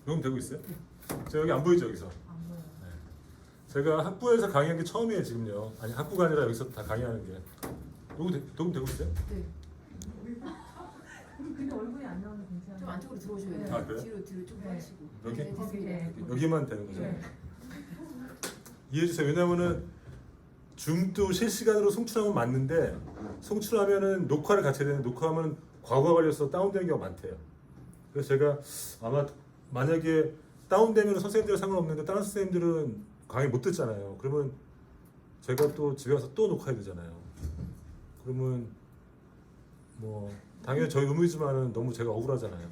녹음 되고 있어요? 저 여기 안 보이죠 여기서? 안 보여요. 네. 제가 학부에서 강의한 게 처음이에요 지금요. 아니 학부가 아니라 여기서 다 강의하는 게. 녹음 되고 있어요? 네. 근데 얼굴이 안 나오면 괜찮아요. 좀 안쪽으로 들어오셔야 돼요. 아, 그래요? 뒤로 좀 네. 빠지시고. 여기? 네, 됐습니다. 네. 여기만 되는 거죠? 네. 이해해 주세요. 왜냐면은 줌도 실시간으로 송출하면 맞는데 송출하면은 녹화를 같이 해야 되는데 녹화하면 과거가 걸려서 다운되는 경우가 많대요. 그래서 제가 아마 만약에 다운되면 선생님들은 상관없는데 다른 선생님들은 강의 못 듣잖아요. 그러면 제가 또 집에 가서 또 녹화해야 되잖아요. 그러면 뭐 당연히 저희 의무지만은 너무 제가 억울하잖아요.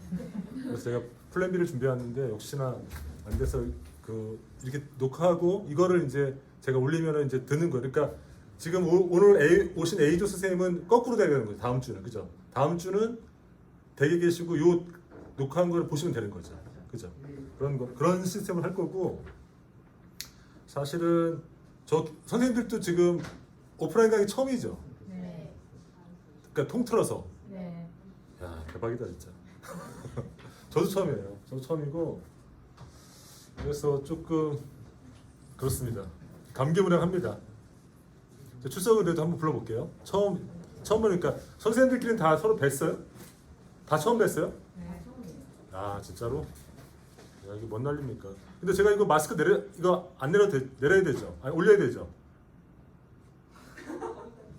그래서 제가 플랜 B를 준비했는데 역시나 안 돼서 그 이렇게 녹화하고 이거를 이제 제가 올리면은 이제 듣는 거예요. 그러니까 지금 오늘 오신 A조 선생님은 거꾸로 돼야 되는 거예요. 다음 주는 그죠? 다음 주는 댁에 계시고 요 녹화한 걸 보시면 되는 거죠. 그죠? 그런 시스템을 할 거고 사실은 저 선생님들도 지금 오프라인 강의 처음이죠. 네. 그러니까 통틀어서 네. 야 대박이다 진짜. 저도 처음이에요. 저도 처음이고 그래서 조금 그렇습니다. 감개무량합니다. 출석을 그래도 한번 불러볼게요. 처음 보니까 선생님들끼리는 다 서로 뵀어요? 다 처음 뵀어요? 네. 아 진짜로? 야 이게 뭔 난리입니까? 근데 제가 이거 마스크 이거 안 내려야 되죠? 아니 올려야 되죠?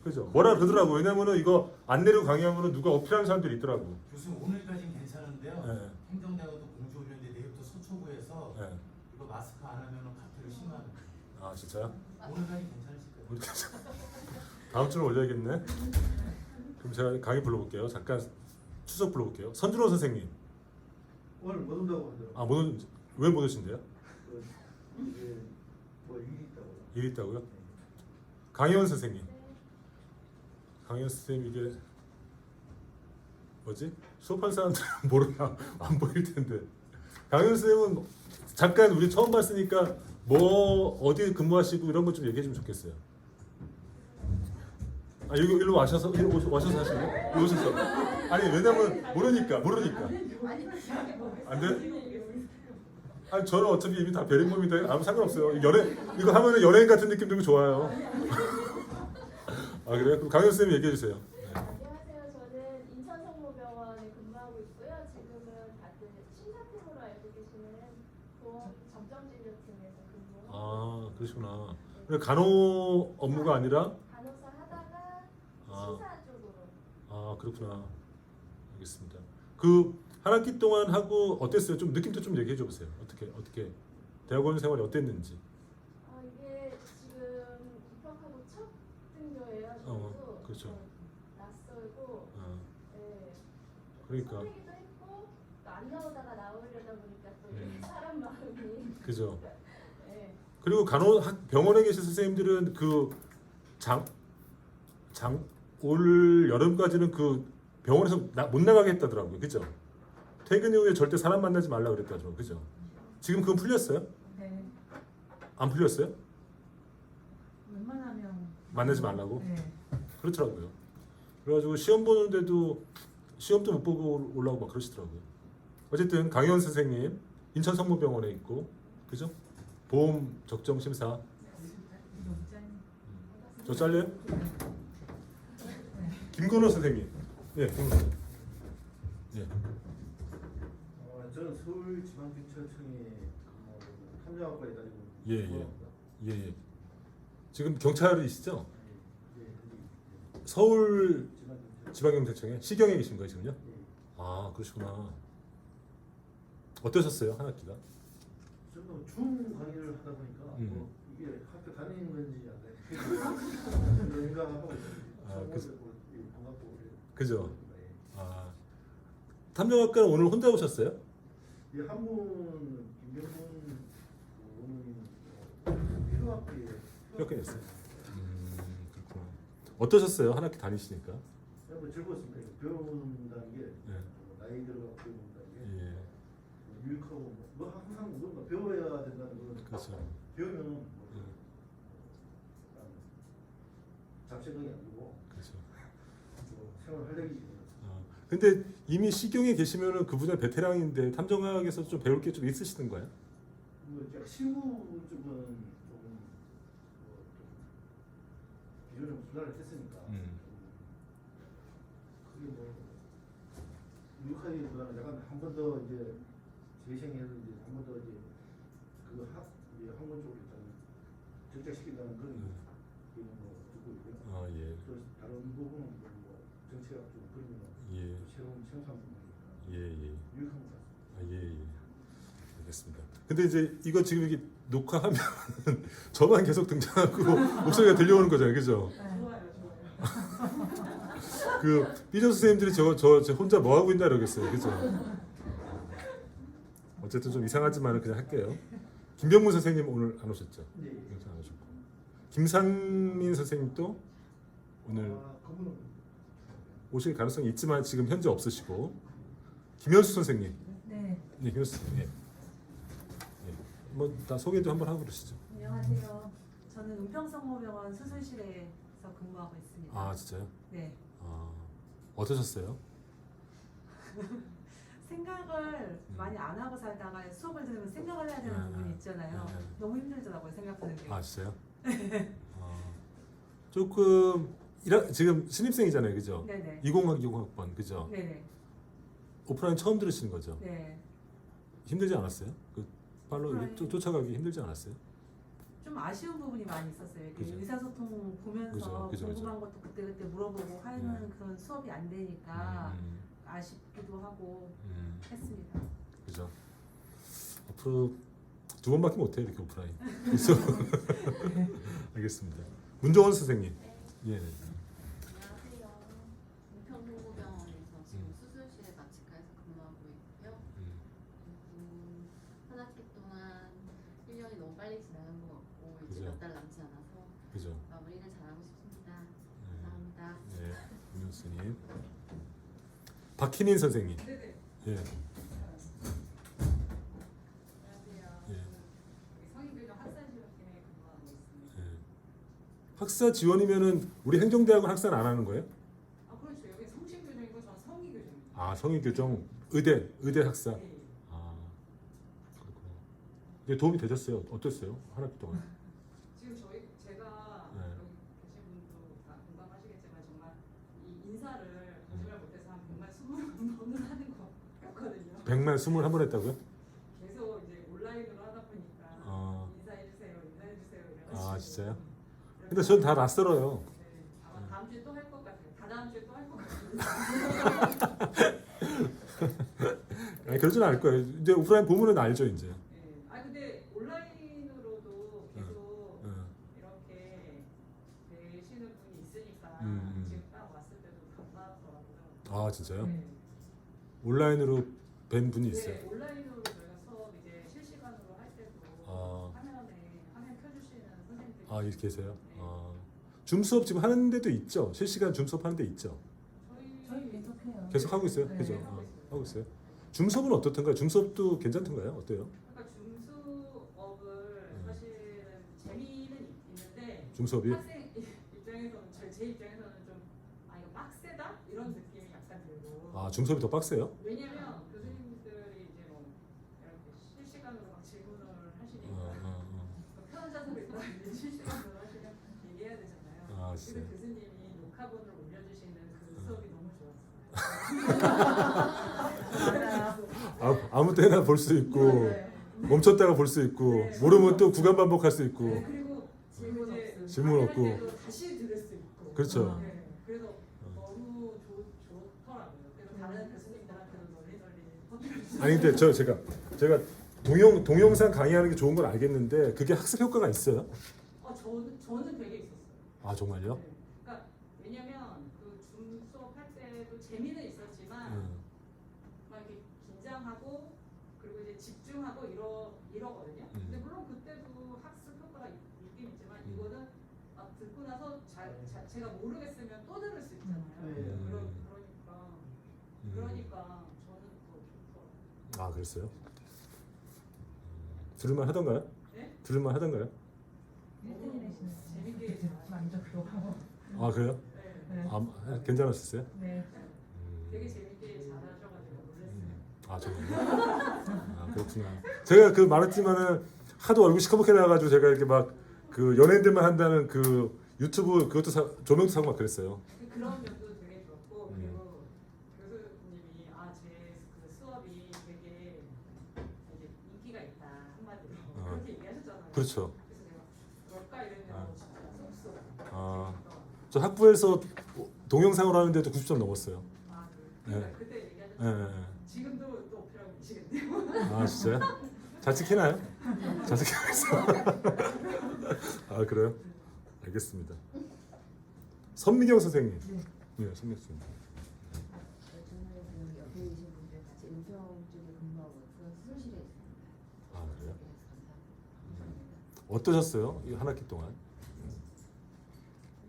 그죠? 뭐라 그러더라고. 왜냐면은 이거 안 내리고 강의하면은 누가 어필하는 사람들이 있더라고. 교수님 오늘까지는 괜찮은데요. 네. 행정대학도 공지올렸는데 내일부터 서초구에서 네. 이거 마스크 안 하면 가태료 10만 원. 아 진짜요? 오늘까지 괜찮으실 거예요. 다음 주는 올려야겠네. 그럼 제가 강의 불러볼게요. 잠깐 추석 불러볼게요. 선준호 선생님. 오늘 못 온다고 하더라고요. 아 왜 못 오신대요? 이게 뭐 일이 있다고요. 일 있다고요? 강혜원 선생님. 강혜원 선생님 이게 뭐지? 수업한 사람들은 모르나 안 보일 텐데. 강혜원 선생님은 잠깐 우리 처음 봤으니까 뭐 어디 근무하시고 이런 거 좀 얘기해 주면 좋겠어요. 아 여기 일로 와셔서 하시네? 일로 오셔서. 아니 왜냐면 모르니까. 안 돼? 아니 저는 어차피 이미 다 베린몸인데 아무 상관없어요. 이거 하면은 연예인 같은 느낌 들고 좋아요. 아 그래요? 그럼 강현 선생님 얘기해 주세요. 네. 안녕하세요. 저는 인천성모병원에 근무하고 있고요. 지금은 다들 심사팀으로 알고 계시는 보험 접점진료팀에서 근무하고 아 그러시구나. 그래 간호 업무가 아니라 간호사 하다가 아. 심사 쪽으로. 아 그렇구나. 알겠습니다. 그 한 학기 동안 하고 어땠어요? 좀 느낌도 좀 얘기해 줘 보세요. 어떻게 대학원 생활이 어땠는지. 이게 지금 입학하고 첫 등교예요. 저도 그렇죠. 낯설고 네. 그러니까. 설레기도 했고 또 안 나오다가 나오려다 보니까 또 이렇게 사람 마음이 그죠. 네. 그리고 병원에 계신 선생님들은 올 여름까지는 그 병원에서 못 나가게 했다더라고요. 그죠? 퇴근 이후에 절대 사람 만나지 말라 그랬다죠. 그죠? 지금 그건 풀렸어요? 네. 안 풀렸어요? 웬만하면 만나지 말라고? 네. 그렇더라고요. 그래가지고 시험 보는데도 시험도 못 보고 올라오고 막 그러시더라고요. 어쨌든 강현 선생님 인천 성모병원에 있고 그죠? 보험 적정 심사. 너무 짠. 저 잘려요? 김건호 선생님. 예, 김건호 선생님. 예. 저는 서울지방경찰청에 탐정학과에 다니고 예. 근무합니다. 예. 지금 경찰이시죠? 예, 서울 지방경찰. 지방경찰청에 시경에 계신 거예요 지금요? 예. 아 그러시구나. 어떠셨어요 한 학기가? 저도 중 강의를 하다 보니까 뭐 이게 학교 다니는 건지 안 돼. 민감하고 반갑고 그죠? 예. 아 탐정학과는 오늘 혼자 오셨어요? 이 한분 김병문 어머님 필요학교에 이렇게 됐어요. 그렇구나. 어떠셨어요 한 학기 다니시니까? 뭐 즐거웠습니다. 배운다는 게 예. 나이 들어가 배운다는 게 예. 유익하고 뭐 항상 뭔가 배워야 된다는 건 그렇죠. 배우면 뭐 예. 잡생각이 안 들고 그렇죠. 뭐 생활 활력이 근데 이미 시경에 계시면은 그분의 베테랑인데 탐정학에서 좀 배울 게 좀 있으시는 거예요? 뭐 제가 실무 쪽은 조금 기존에 분할을 했으니까 그게 뭐 유카이보다는 약간 한 번 더 이제 재생해서 이제 한 번 더 이제 그 이제 학문 쪽으로 일단 정착시킨다는 그런 얘기는 뭐 듣고 있고요. 아 예. 또 다른 부분은 뭐 정치학 쪽 그런 거 예. 새로운 생산 부분이니까 예. 유익한 것 같습니다. 아, 예. 알겠습니다. 근데 이제 이거 지금 여기 녹화하면 저만 계속 등장하고 목소리가 들려오는 거잖아요, 그죠? 그 삐져 선생님들이 저 혼자 뭐 하고 있나 그러겠어요, 그죠? 어쨌든 좀 이상하지만 그냥 할게요. 김병문 선생님 오늘 안 오셨죠? 네. 그래서 안 오셨고 김상민 선생님도 오늘 그분은 오실 가능성이 있지만 지금 현재 없으시고 김현수 선생님, 네. 네 김현수 선생님, 뭐 다 소개도 한번 하고 그러시죠. 안녕하세요. 저는 은평성모병원 수술실에서 근무하고 있습니다. 아 진짜요? 네. 아 어떠셨어요? 생각을 많이 안 하고 살다가 수업을 들으면 생각을 해야 되는 부분이 있잖아요. 네. 너무 힘들더라고요, 생각하는 게. 아 진짜요? 조금 지금 신입생이잖아요, 그죠? 네네. 20학번 그죠? 네네. 오프라인 처음 들으시는 거죠? 네. 힘들지 않았어요? 그 팔로 오프라인. 쫓아가기 힘들지 않았어요? 좀 아쉬운 부분이 많이 있었어요. 이렇게 그죠. 의사소통 보면서 그죠. 궁금한 것도 그때그때 물어보고 하는 그런 수업이 안 되니까 아쉽기도 하고 했습니다. 그죠? 앞으로 2번밖에 못해요, 이렇게 오프라인. 그래서 알겠습니다. 문정원 선생님. 예. 안녕하세요. 은평동부병원에서 지금 수술실에 마취과에서 근무하고 있고요. 한 학기 동안 1년이 너무 빨리 지나간 것 같고 이제 그죠. 몇 달 남지 않아서 그죠? 마무리를 잘하고 싶습니다. 감사합니다. 네, 김현수님. 박희민 선생님. 네네. 예. 안녕하세요. 예. 성인교정 학사지원팀에 근무하고 있습니다. 예. 학사 지원이면은 우리 행정대학은 학사는 안 하는 거예요? 아 그렇죠. 여기 성심교정이고 저는 성의교정입니다. 아 성인교정 의대 학사. 네. 아 그렇구나. 이게 도움이 되셨어요? 어땠어요? 한 학기 동안? 지금 제가 네. 여기 계신 분도 다 공감하시겠지만 정말 이 인사를 거짓말 못해서 한 100만 20번 하는 거 같거든요. 100만 21번 했다고요? 계속 이제 온라인으로 하다 보니까 아. 인사해주세요 이래가지고. 아 진짜요? 근데 전 다 낯설어요. 네, 아마 다음 주에 또 할 것 같아요. 다다음 주에 또 할 것 같아요. 아니 그러진 않을 거예요. 이제 오프라인 보면은 알죠 이제. 네. 아 근데 온라인으로도 계속 이렇게 되시는 분이 있으니까 지금 딱 왔을 때도 감사하더라고요. 아 진짜요? 네. 온라인으로 뵌 분이 있어요. 네, 온라인으로 저희가 수업 이제 실시간으로 할 때도 화면 켜주시는 선생님들이 아 이렇게 계세요? 네. 줌 수업 지금 하는 데도 있죠? 실시간 줌 수업 하는 데 있죠? 저희 계속해요. 계속 하고 있어요? 네, 그죠? 하고 있어요. 하고 있어요. 줌 수업은 어떻던가요? 줌 수업도 괜찮던가요? 어때요? 그러니까 중수업을 사실은 재미는 있는데 줌 수업이? 학생 입장에서는 제 입장에서는 좀 이거 빡세다 이런 느낌이 약간 들고. 아 줌 수업이 더 빡세요? 왜냐면 교수님들이 이제 뭐 이렇게 실시간으로 막 질문을 하시니까 편한 자세로 있다가 이제 실시간으로 하시면 얘기해야 되잖아요. 아, 그래서 진짜요? 교수님이 녹화본을 올려주시는 그 수업이 너무 좋았어요. 아무 때나 볼 수 있고 멈췄다가 볼 수 있고 모르면 또 구간 반복할 수 있고 그리고 질문 없고. 때도 다시 들을 수 있고. 그렇죠. 네, 그래서 너무 좋더라고요. 그래서 다른 교수님들한테도 널리 아니 근데 제가 동영상 강의하는 게 좋은 건 알겠는데 그게 학습 효과가 있어요? 저는 되게 있었어요. 아 정말요? 네. 그러니까 왜냐면 그 줌 수업 할 때도 재미는 있었지만 막 이렇게 긴장하고 그리고 이제 집중하고 이러거든요. 근데 물론 그때도 학습 효과가 있긴 있지만 이거는 듣고 나서 제가 모르겠으면 또 들을 수 있잖아요. 네. 그러니까 저는 더 좋더라고요. 아 그랬어요? 들을만 하던가요? 네? 들을만 하던가요? 재밌게 만족도 하고. 아 그래요? 네. 괜찮았었어요? 네. 되게 재밌게 잘하셔. 아 정말요? 아 그렇구나. 제가 그 말했지만은 하도 얼굴 시커멓게 나가지고 제가 이렇게 막 그 연예인들만 한다는 그 유튜브 그것도 조명도 사고 막 그랬어요. 그런 면도 되게 좋았고 그리고 교수님이 아제그 수업이 되게 이제 인기가 있다 한마디로 그렇게 얘기하셨잖아요. 그렇죠. 그래서 내가 그럴까 이랬는데 진짜 쏙쏙. 아, 저 학부에서 동영상으로 하는데도 90점 넘었어요. 아 네. 그때 예, 얘기하셨잖아요. 예, 지금도 또 오페라고 계시겠네요. 예. 아 진짜요? 잘 찍히나요? 잘 찍히고 있어. 아 그래요? 알겠습니다. 선미경 선생님. 네, 선미경 선생님. 저는 그 옆에 계신 분들 같이 음성 쪽에 근무하고 있고 수술실에 있습니다. 아 그래요? 네, 감사합니다. 어떠셨어요? 이 한 학기 동안?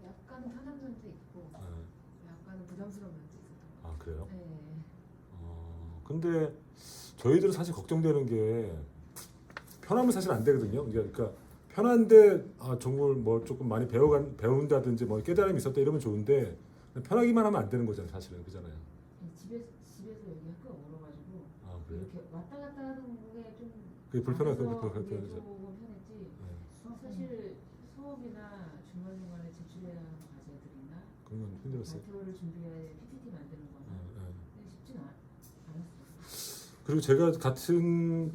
약간은 편한 면도 있고 예. 약간은 부담스러운 면도 있었던 것 아 그래요? 같아요. 네. 근데 저희들은 사실 걱정되는 게 편하면 사실 안 되거든요. 그러니까 편한데 정말 뭐 조금 많이 배운다든지 뭐 깨달음이 있었다 이러면 좋은데 편하기만 하면 안 되는 거잖아요. 사실은 그잖아요. 집에서 여기 학교가 멀어가지고 아 그래요? 이렇게 왔다 갔다 하는 게 좀 그게 불편하죠. 그게 불편하죠. 조금 편했지. 사실 수업이나 중간중간에 제출해야 하는 과제들이나 그런 건 힘들었어요. 발표를 준비해야 PPT 만드는 거나 예, 예. 쉽진 않았어요. 그리고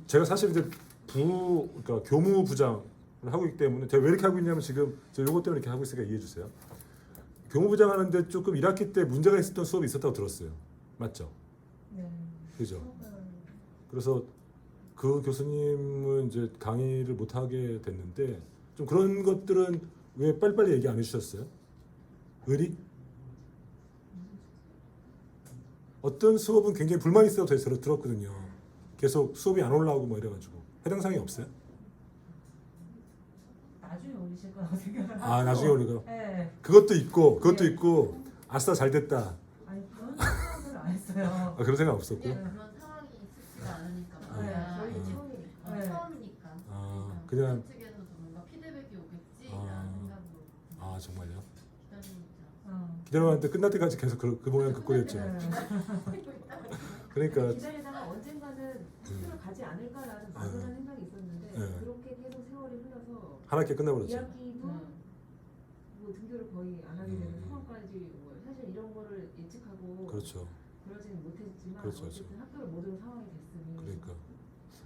제가 사실 이제 그러니까 교무부장을 하고 있기 때문에 제가 왜 이렇게 하고 있냐면 지금 저 요것 때문에 이렇게 하고 있으니까 이해해 주세요. 교무부장 하는데 조금 1학기 때 문제가 있었던 수업이 있었다고 들었어요. 맞죠? 네. 그죠? 그래서 그 교수님은 이제 강의를 못 하게 됐는데 좀 그런 것들은 왜 빨리빨리 얘기 안 해주셨어요? 의리? 어떤 수업은 굉장히 불만이 있어도 들었거든요. 계속 수업이 안 올라오고 뭐 이래가지고 해당 사항이 없어요? 나중에 올리실 거라고 생각을 아 나중에 올리고 네. 그것도 있고 네. 아싸 잘 됐다. 아니 그런 생각을 안 했어요. 그런 생각 없었고. 그냥 그런 상황이 있지가 않으니까 네, 말이야. 저희도 처음이니까. 네. 처음이니까. 아, 그냥- 측에서도 뭔가 피드백이 오겠지라는 아. 생각으로 아 정말요? 기다리고 기다려봤는데 끝날 때까지 계속 그 모양 그 꼴이었죠. 네. 그러니까 기다리다가 언젠가는 학교를 가지 않을까라는 막연한 생각이 있었는데 네. 그렇게 계속 세월이 흘러서 한 학기 끝나버렸죠. 2학기도 뭐 등교를 거의 안 하게 되는 음. 상황까지 온 거예요. 사실 이런 거를 예측하고 그렇죠. 그러지는 못했지만 그렇죠, 어쨌든 학교를 못 오는 상황이 됐으니 그러니까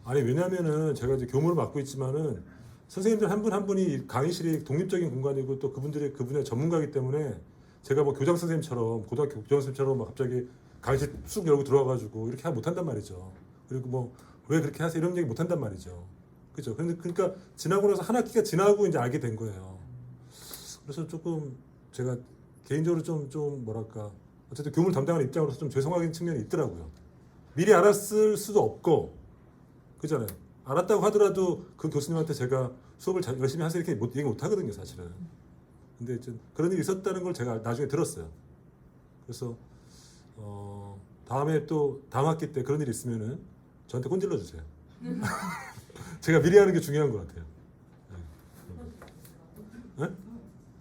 아니 왜냐면은 제가 이제 교무를 맡고 있지만은 선생님들 한 분 한 분이 강의실이 독립적인 공간이고 또 그분의 전문가이기 때문에 제가 뭐 교장 선생님처럼 고등학교 교장 선생님처럼 막 갑자기 강의실 쑥 열고 들어와가지고 이렇게 하면 못한단 말이죠. 그리고 뭐 왜 그렇게 하세요 이런 얘기 못한단 말이죠. 그죠? 그러니까 지나고 나서 한 학기가 지나고 이제 알게 된 거예요. 그래서 조금 제가 개인적으로 좀 뭐랄까 어쨌든 교무를 담당하는 입장으로서 좀 죄송하긴 측면이 있더라고요. 미리 알았을 수도 없고 그잖아요. 알았다고 하더라도 그 교수님한테 제가 수업을 열심히 하세요 이렇게 얘기 못 하거든요 사실은. 근데 좀 그런 일이 있었다는 걸 제가 나중에 들었어요. 그래서 다음에 또 다음 학기 때 그런 일이 있으면은 저한테 꼰질러 주세요. 제가 미리 하는 게 중요한 것 같아요. 네?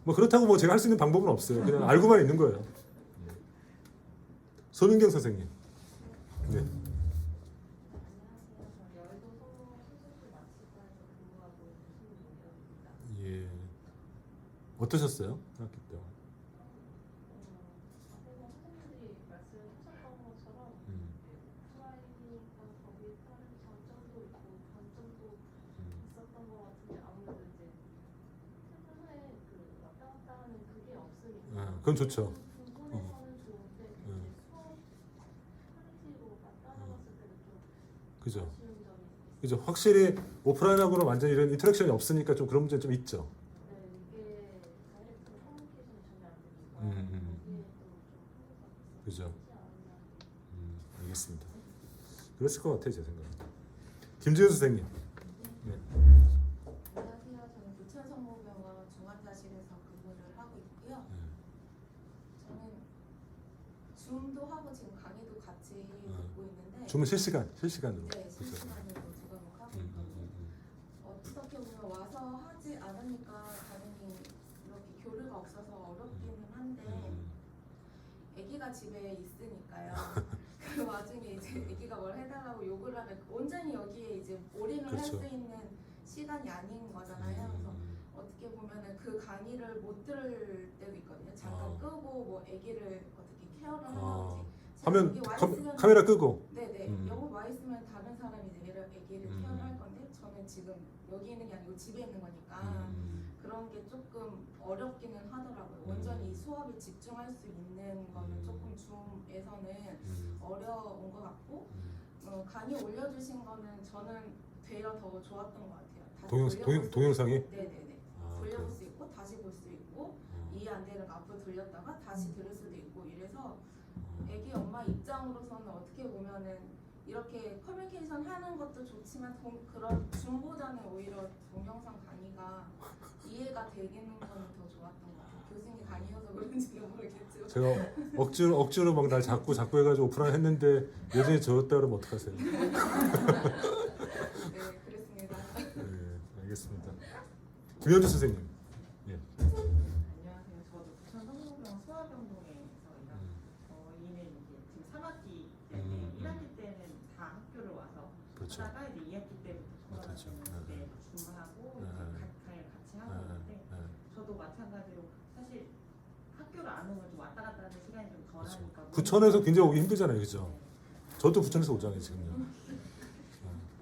뭐 그렇다고 뭐 제가 할 수 있는 방법은 없어요. 그냥 알고만 있는 거예요. 소민경 선생님. 네. 안녕하세요. 저 여의도 수술실 마취과에서 근무하고 있는 신동경입니다. 예. 어떠셨어요? 학기 때? 앞에서 선생님들이 말씀하셨던 것처럼 오프라인이니까 거기에 따른 장점도 있고 단점도 있었던 것 같은데 아무래도 이제 최근에 그 왔다 갔다 하는 그게 없으니까 그건 좋죠. 부분에서는 좋은데 이제 수업 퀄리티로 따라갔을 때는 좀 그죠. 아쉬운 점이 있어요. 그죠. 확실히 오프라인하고는 완전히 이런 인터랙션이 없으니까 좀 그런 문제 좀 있죠. 네, 이게 다이렉트 커뮤니케이션이 전혀 안 되니까 음. 거기에 또좀 한계가 그죠. 있지 않았나. 알겠습니다. 그랬을 것 같아요, 제 생각에. 김지은 선생님. 네. 안녕하세요. 저는 부천성모병원 중환자실에서 근무를 하고 있고요. 저는 줌도 하고 지금 강의도 같이 듣고 있는데 주문 실시간으로. 네, 그죠. 실시간으로 지금 하고 있거든요. 어떻게 보면 와서 하지 않으니까 당연히 이렇게 교류가 없어서 어렵기는 한데 아기가 집에 있으니까요. 그 와중에 이제 애기가 뭘 해달라고 요구를 하면 온전히 여기에 이제 올인을 할 그렇죠. 수 있는 시간이 아닌 거잖아요. 그래서 어떻게 보면은 그 강의를 못 들을 때도 있거든요. 잠깐 끄고 뭐 아기를 어떻게 케어를 한다든지 화면 여기 와 있으면 카메라 끄고. 네네 여기 와 있으면 다른 사람이 이제 얘를 아기를 케어를 할 건데 저는 지금 여기 있는 게 아니고 집에 있는 거니까 그런 게 조금 어렵기는 하더라고요. 온전히 수업에 집중할 수 있는 거는 조금 줌에서는 어려운 것 같고 강의 올려주신 거는 저는 되려 더 좋았던 것 같아요. 다시 돌려볼 수 동영상이? 네네네. 돌려볼 수 있고 다시 볼 수 있고 이해 안 되는 거 앞으로 돌렸다가 다시 들을 수도 있고 이래서 애기 엄마 입장으로서는 어떻게 보면은 이렇게 커뮤니케이션 하는 것도 좋지만 그런 줌보다는 오히려 동영상 강의가 이해가 되는 거는 더 좋았던 것 같아요. 교수님 강의여서 그런지는 모르겠지만 제가 억지로 막 날 자꾸 해가지고 오프라인 했는데 여전히 저었다 그러면 어떡하세요? 네 그랬습니다. 네, 알겠습니다. 김현주 선생님. 예. 안녕하세요. 저도 부천 성모병 소아병동에서 저희는 이제 지금 3학기 때문에 1학기 때는 다 학교를 와서 그렇죠. 하다가 이제 2학기 때부터 코로나 그렇죠. 때문에 줌하고 강의를 같이 하고 있는데 저도 마찬가지로 사실 학교를 안 오면 좀 왔다 갔다 하는 시간이 좀 덜하니까 부천에서 굉장히 오기 힘들잖아요, 그죠? 저도 부천에서 오잖아요, 지금요.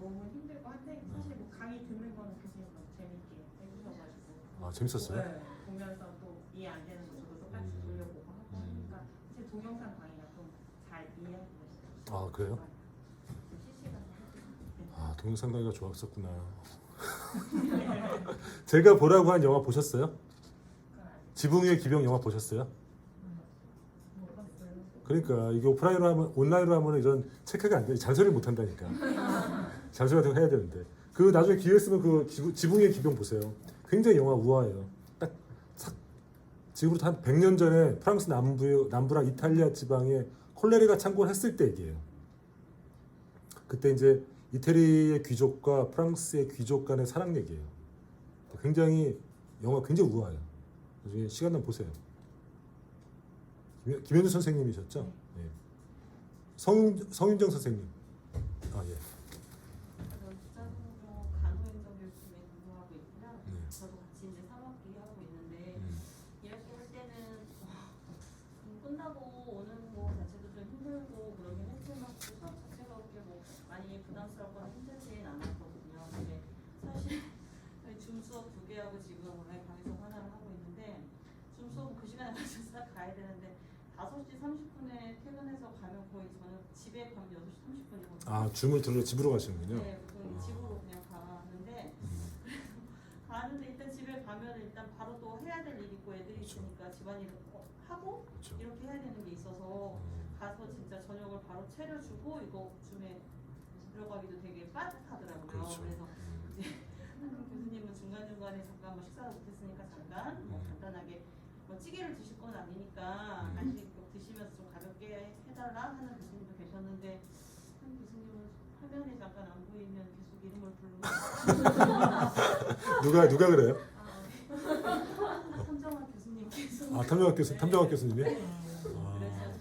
너무 힘들고 한데 사실 뭐 강의 듣는 거는 교수님 너무 재밌게 해주셔가지고 아, 재밌었어요? 네, 보면서 또 이해 안 되는 거 저도 똑같이 돌려보고 하고 하니까 사실 동영상 강의가 좀 잘 이해하고 있어요. 아, 그래요? 실시간으로 아, 동영상 강의가 좋았었구나. 제가 보라고 한 영화 보셨어요? 지붕 위의 기병 영화 보셨어요? 그러니까 이게 온라인으로 하면 이런 체크가 안 돼. 잔소리 못 한다니까. 잔소리 같은 거 해야 되는데. 그 나중에 기회 있으면 그 지붕 위의 기병 보세요. 굉장히 영화 우아해요. 딱 지금부터 한 100년 전에 프랑스 남부랑 이탈리아 지방에 콜레라가 창궐했을 때 얘기예요. 그때 이제 이태리의 귀족과 프랑스의 귀족 간의 사랑 얘기예요. 굉장히 영화 굉장히 우아해요. 나중에 시간 나면 보세요. 김현주 선생님이셨죠? 네. 성윤정 선생님. 아 예. 저는 부산성모 간호행정교육팀에 근무하고 있고요. 네. 저도 같이 이제 3학기 하고 있는데 2학기 할 때는 끝나고 오는 거 자체도 좀 힘들고 그러긴 했지만 수업 자체가 그렇게 뭐 많이 부담스럽거나 힘들진 않았거든요. 근데 사실 저희 줌 수업 2개 하고 지금 온라인 강의 수업 하나를 하고 있는데 줌 수업은 그 시간에 맞춰서 가야 되는데 5시 30분에 퇴근해서 가면 거의 저는 집에 가면 6시 30분이거든요. 아 줌을 들러 집으로 가시는군요. 네, 보통 집으로 그냥 가는데 가는데 일단 집에 가면 일단 바로 또 해야 될 일이 있고 애들이 그렇죠. 있으니까 집안일 하고 그렇죠. 이렇게 해야 되는 게 있어서 가서 진짜 저녁을 바로 차려주고 이거 줌에 들어가기도 되게 빠듯하더라고요. 그렇죠. 그래서 이제 교수님은 중간중간에 잠깐 뭐 식사를 못했으니까 잠깐 뭐 간단하게 뭐 찌개를 드실 건 아니니까 간식 드시면서 좀 가볍게 해달라 하는 교수님도 계셨는데 한 교수님은 화면에 잠깐 안 보이면 계속 이름을 부르는 누가 그래요? 탐정학 교수님께서 아 탐정학 교수님이? 그래서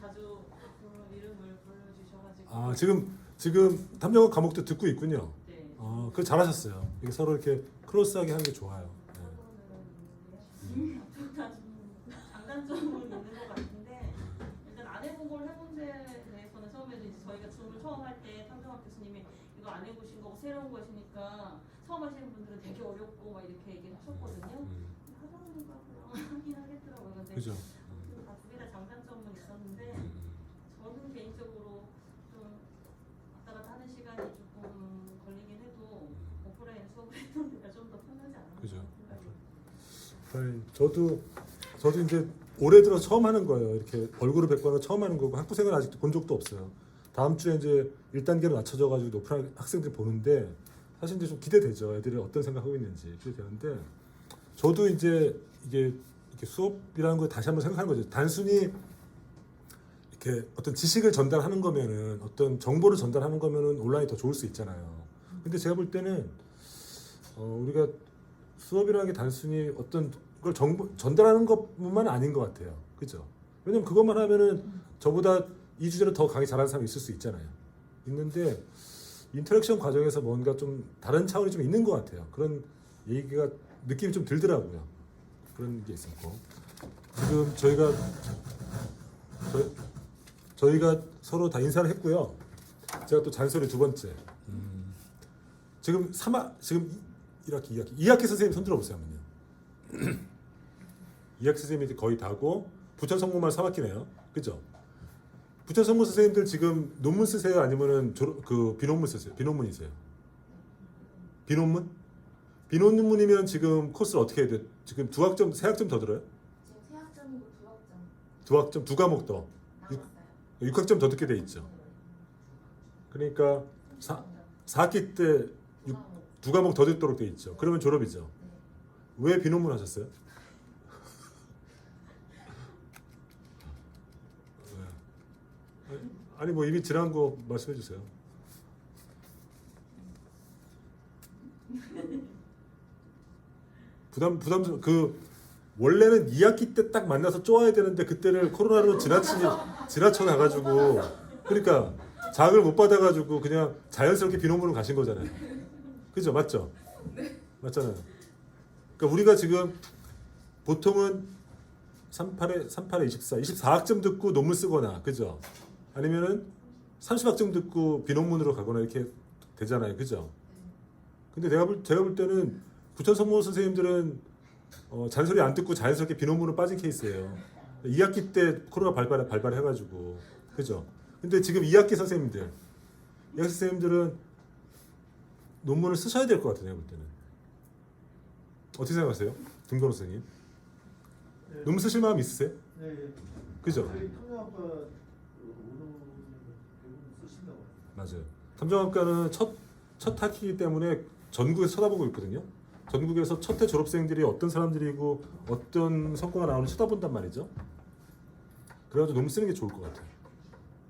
자주 그 이름을 불러주셔가지고 아 지금 탐정학 과목도 듣고 있군요. 네. 아, 그 잘하셨어요. 이게 서로 이렇게 크로스하게 하는 게 좋아요. 장단점은 있는 것 같은데 일단 안 해본 걸 해본 데에 대해서는 처음에도 이제 저희가 줌을 처음 할 때 탐정학 교수님이 이거 안 해보신 거고 새로운 것이니까 처음 하시는 분들은 되게 어렵고 막 이렇게 얘기를 하셨거든요. 하다 보니까 그냥 하긴 하겠더라고요. 근데 그죠? 두 개 다 장단점은 있었는데 저는 개인적으로 좀 왔다 갔다 하는 시간이 조금 걸리긴 해도 오프라인 수업을 했던 데가 좀 더 편하지 않았나 그죠. 생각이 저도 이제 올해 들어 처음 하는 거예요. 이렇게 얼굴을 뵙고 하는 거 처음 하는 거고 학부생은 아직도 본 적도 없어요. 다음 주에 이제 1단계로 낮춰져가지고 오프라인 학생들 보는데 사실 이제 좀 기대되죠. 애들이 어떤 생각하고 있는지 기대되는데 저도 이제 이게 수업이라는 걸 다시 한번 생각하는 거죠. 단순히 이렇게 어떤 지식을 전달하는 거면은 어떤 정보를 전달하는 거면은 온라인이 더 좋을 수 있잖아요. 근데 제가 볼 때는 우리가 수업이라는 게 단순히 어떤 걸 전달하는 것뿐만 아닌 것 같아요. 그죠? 왜냐면 그것만 하면은 저보다 이 주제를 더 강의 잘하는 사람이 있을 수 있잖아요. 있는데 인터랙션 과정에서 뭔가 좀 다른 차원이 좀 있는 것 같아요. 그런 얘기가 느낌이 좀 들더라고요. 그런 게 있었고 지금 저희가 서로 다 인사를 했고요. 제가 또 잔소리 두 번째. 지금 2학기 선생님 손 들어보세요. 한번요. 2학기 선생님이 거의 다고 부천 성모만 3학기네요. 그죠? 부천 성모 선생님들 지금 논문 쓰세요? 아니면은 비논문 쓰세요? 비논문이세요? 비논문? 비논문이면 지금 코스를 어떻게 해야 돼? 지금 2학점, 3학점 더 들어요? 지금 세 학점이고 두 학점 2과목 더. 남았어요. 6학점 더 듣게 돼 있죠. 그러니까 4학기 때 2과목 더 듣도록 돼 있죠. 그러면 졸업이죠. 왜 비논문 하셨어요? 아니 뭐 이미 지난 거 말씀해 주세요. 부담 원래는 2학기 때 딱 만나서 쪼아야 되는데 그때를 코로나로 지나쳐 나가지고 그러니까 장을 못 받아가지고 그냥 자연스럽게 비논문으로 가신 거잖아요. 그죠? 맞죠? 맞잖아요. 그러니까 우리가 지금 보통은 38에 24학점 듣고 논문 쓰거나 그죠? 아니면은 30학점 듣고 비논문으로 가거나 이렇게 되잖아요. 그죠? 근데 제가 볼 때는 부천 성모 선생님들은 잔소리 안 듣고 자연스럽게 비논문으로 빠진 케이스예요. 2학기 때 코로나 발발해가지고 그죠? 근데 지금 2학기 선생님들, 2학기 선생님들은 논문을 쓰셔야 될 것 같아요. 내가 볼 때는. 어떻게 생각하세요? 김건호 선생님? 네. 논문 쓰실 마음 있으세요? 네. 그죠? 저희 통합과 오늘 대부분 쓰신다고 합니다. 맞아요. 탐정학과는 첫 학기이기 때문에 전국에서 쳐다보고 있거든요. 전국에서 첫 해 졸업생들이 어떤 사람들이고 어떤 성과가 나오는지 쳐다본단 말이죠. 그래가지고 논문 쓰는 게 좋을 것 같아요.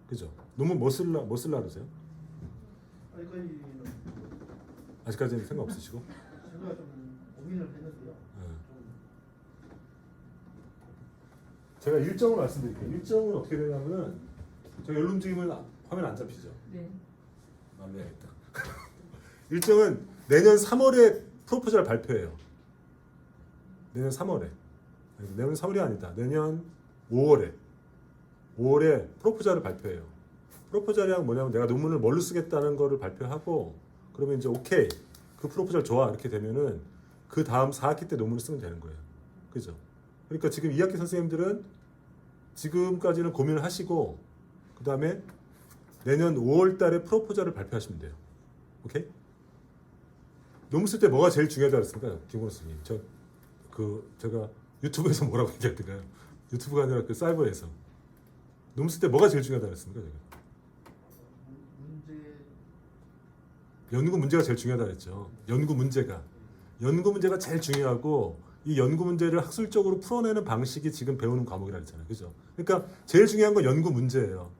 그죠? 논문 뭐 쓸라 그러세요? 아직까지는 생각 없으시고? 제가 좀 고민을 했는데요. 제가 일정을 말씀드릴게요. 일정은 어떻게 되냐면은 제가 연론 중이면 화면 안 잡히죠? 네. 말려야겠다. 일정은 내년 3월에 프로포절 발표해요. 내년 3월에. 내년 3월이 아니다. 내년 5월에 프로포절을 발표해요. 프로포절이랑 뭐냐면 내가 논문을 뭘로 쓰겠다는 거를 발표하고 그러면 이제 오케이. 그 프로포절 좋아. 이렇게 되면은 그 다음 4학기 때 논문을 쓰면 되는 거예요. 그죠? 그러니까 지금 2학기 선생님들은 지금까지는 고민을 하시고 그 다음에 내년 5월 달에 프로포절을 발표하시면 돼요. 오케이? 논문 쓸 때 뭐가 제일 중요하다고 했습니까? 김건호 선생님. 제가 유튜브에서 뭐라고 얘기했던가요? 유튜브가 아니라 그 사이버에서. 논문 쓸 때 뭐가 제일 중요하다고 했습니까? 제가? 연구 문제가 제일 중요하다고 했죠. 연구 문제가 제일 중요하고 이 연구 문제를 학술적으로 풀어내는 방식이 지금 배우는 과목이라 했잖아요. 그죠? 그러니까 제일 중요한 건 연구 문제예요.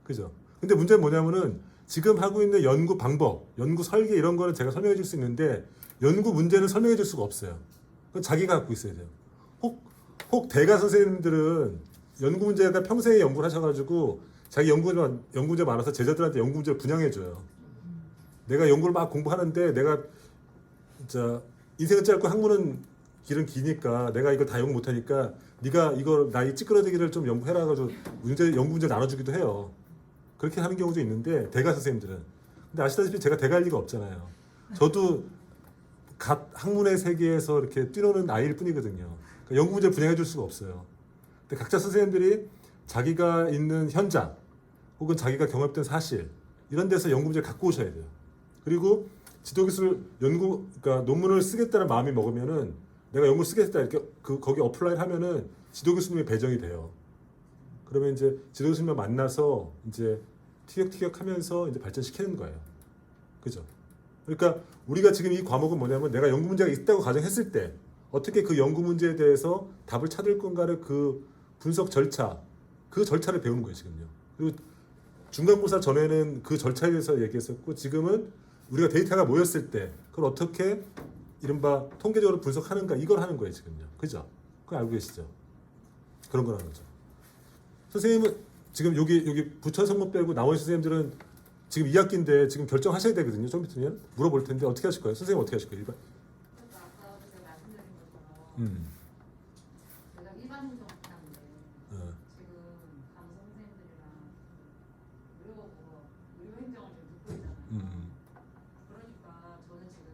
그죠? 근데 문제는 뭐냐면은 지금 하고 있는 연구 방법, 연구 설계 이런 거는 제가 설명해 줄 수 있는데 연구 문제는 설명해 줄 수가 없어요. 그건 자기가 갖고 있어야 돼요. 혹 대가 선생님들은 연구 문제가 평생에 연구를 하셔가지고 자기 연구 문제 많아서 제자들한테 연구 문제를 분양해 줘요. 내가 연구를 막 공부하는데 내가 진짜 인생은 짧고 학문은 길은 기니까 내가 이걸 다 연구 못하니까 네가 이걸 나이 찌끄러지기를 좀 연구해라 가지고 연구 문제 나눠주기도 해요. 그렇게 하는 경우도 있는데 대가 선생님들은. 근데 아시다시피 제가 대가할 리가 없잖아요. 저도 갓 학문의 세계에서 이렇게 뛰노는 아이일 뿐이거든요. 그러니까 연구 문제 분양해 줄 수가 없어요. 근데 각자 선생님들이 자기가 있는 현장 혹은 자기가 경험했던 사실 이런 데서 연구 문제를 갖고 오셔야 돼요. 그리고 지도기술 그러니까 논문을 쓰겠다는 마음이 먹으면은 내가 연구를 쓰겠다 이렇게 거기 어플라이 하면은 지도교수님이 배정이 돼요. 그러면 이제 지도교수님과 만나서 이제 티격태격하면서 이제 발전시키는 거예요. 그죠? 그러니까 우리가 지금 이 과목은 뭐냐면 내가 연구 문제가 있다고 가정했을 때 어떻게 그 연구 문제에 대해서 답을 찾을 건가를 그 분석 절차, 그 절차를 배우는 거예요 지금요. 그리고 중간고사 전에는 그 절차에 대해서 얘기했었고 지금은 우리가 데이터가 모였을 때 그걸 어떻게 이른바 통계적으로 분석하는가 이걸 하는 거예요 지금요. 그죠? 그거 알고 계시죠? 그런 거라는 거죠. 선생님은 지금 여기 부천 성모 빼고 나머지 선생님들은 지금 2학기인데 지금 결정하셔야 되거든요. 좀 있으면 물어볼 텐데 어떻게 하실 거예요? 선생님 어떻게 하실 거예요? 일반? 그러니까 아까 제가 말씀드린 것처럼 제가 일반 행정 학과인데 어. 지금 간호사 선생님들이랑 의료 행정을 좀 듣고 있잖아요. 그러니까 저는 지금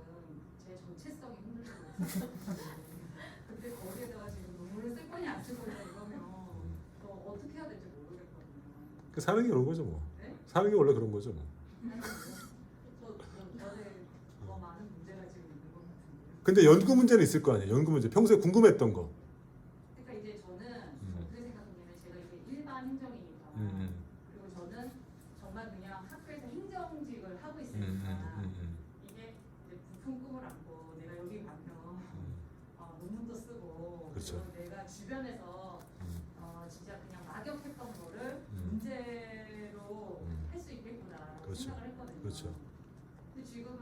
제 정체성이 힘들고 근데 거기에다가 지금 논문을 쓸 거냐 안 쓸 거냐 이러면 또 어떻게 해야 될지 모르겠거든요. 그 사는 게 그런 거죠 뭐. 네? 사는 게 원래 그런 거죠 뭐. 저에 더 많은 문제가 지금 있는 것 같은데요. 근데 연구 문제는 있을 거 아니에요. 연구 문제. 평소에 궁금했던 거. 그러니까 이제 저는 어떻게 생각하냐면 제가 이제 일반 행정이니까 그리고 저는 정말 그냥 학교에서 행정직을 하고 있으니까 이게 이제 부푼 꿈을 안고 내가 여기 가면 논문도 쓰고 그렇죠. 그리고 내가 주변에서 진짜 그냥 막역했던 거를 문제로 할 수 있겠구나 그렇죠. 생각을 했거든요. 그렇죠. 근데 지금은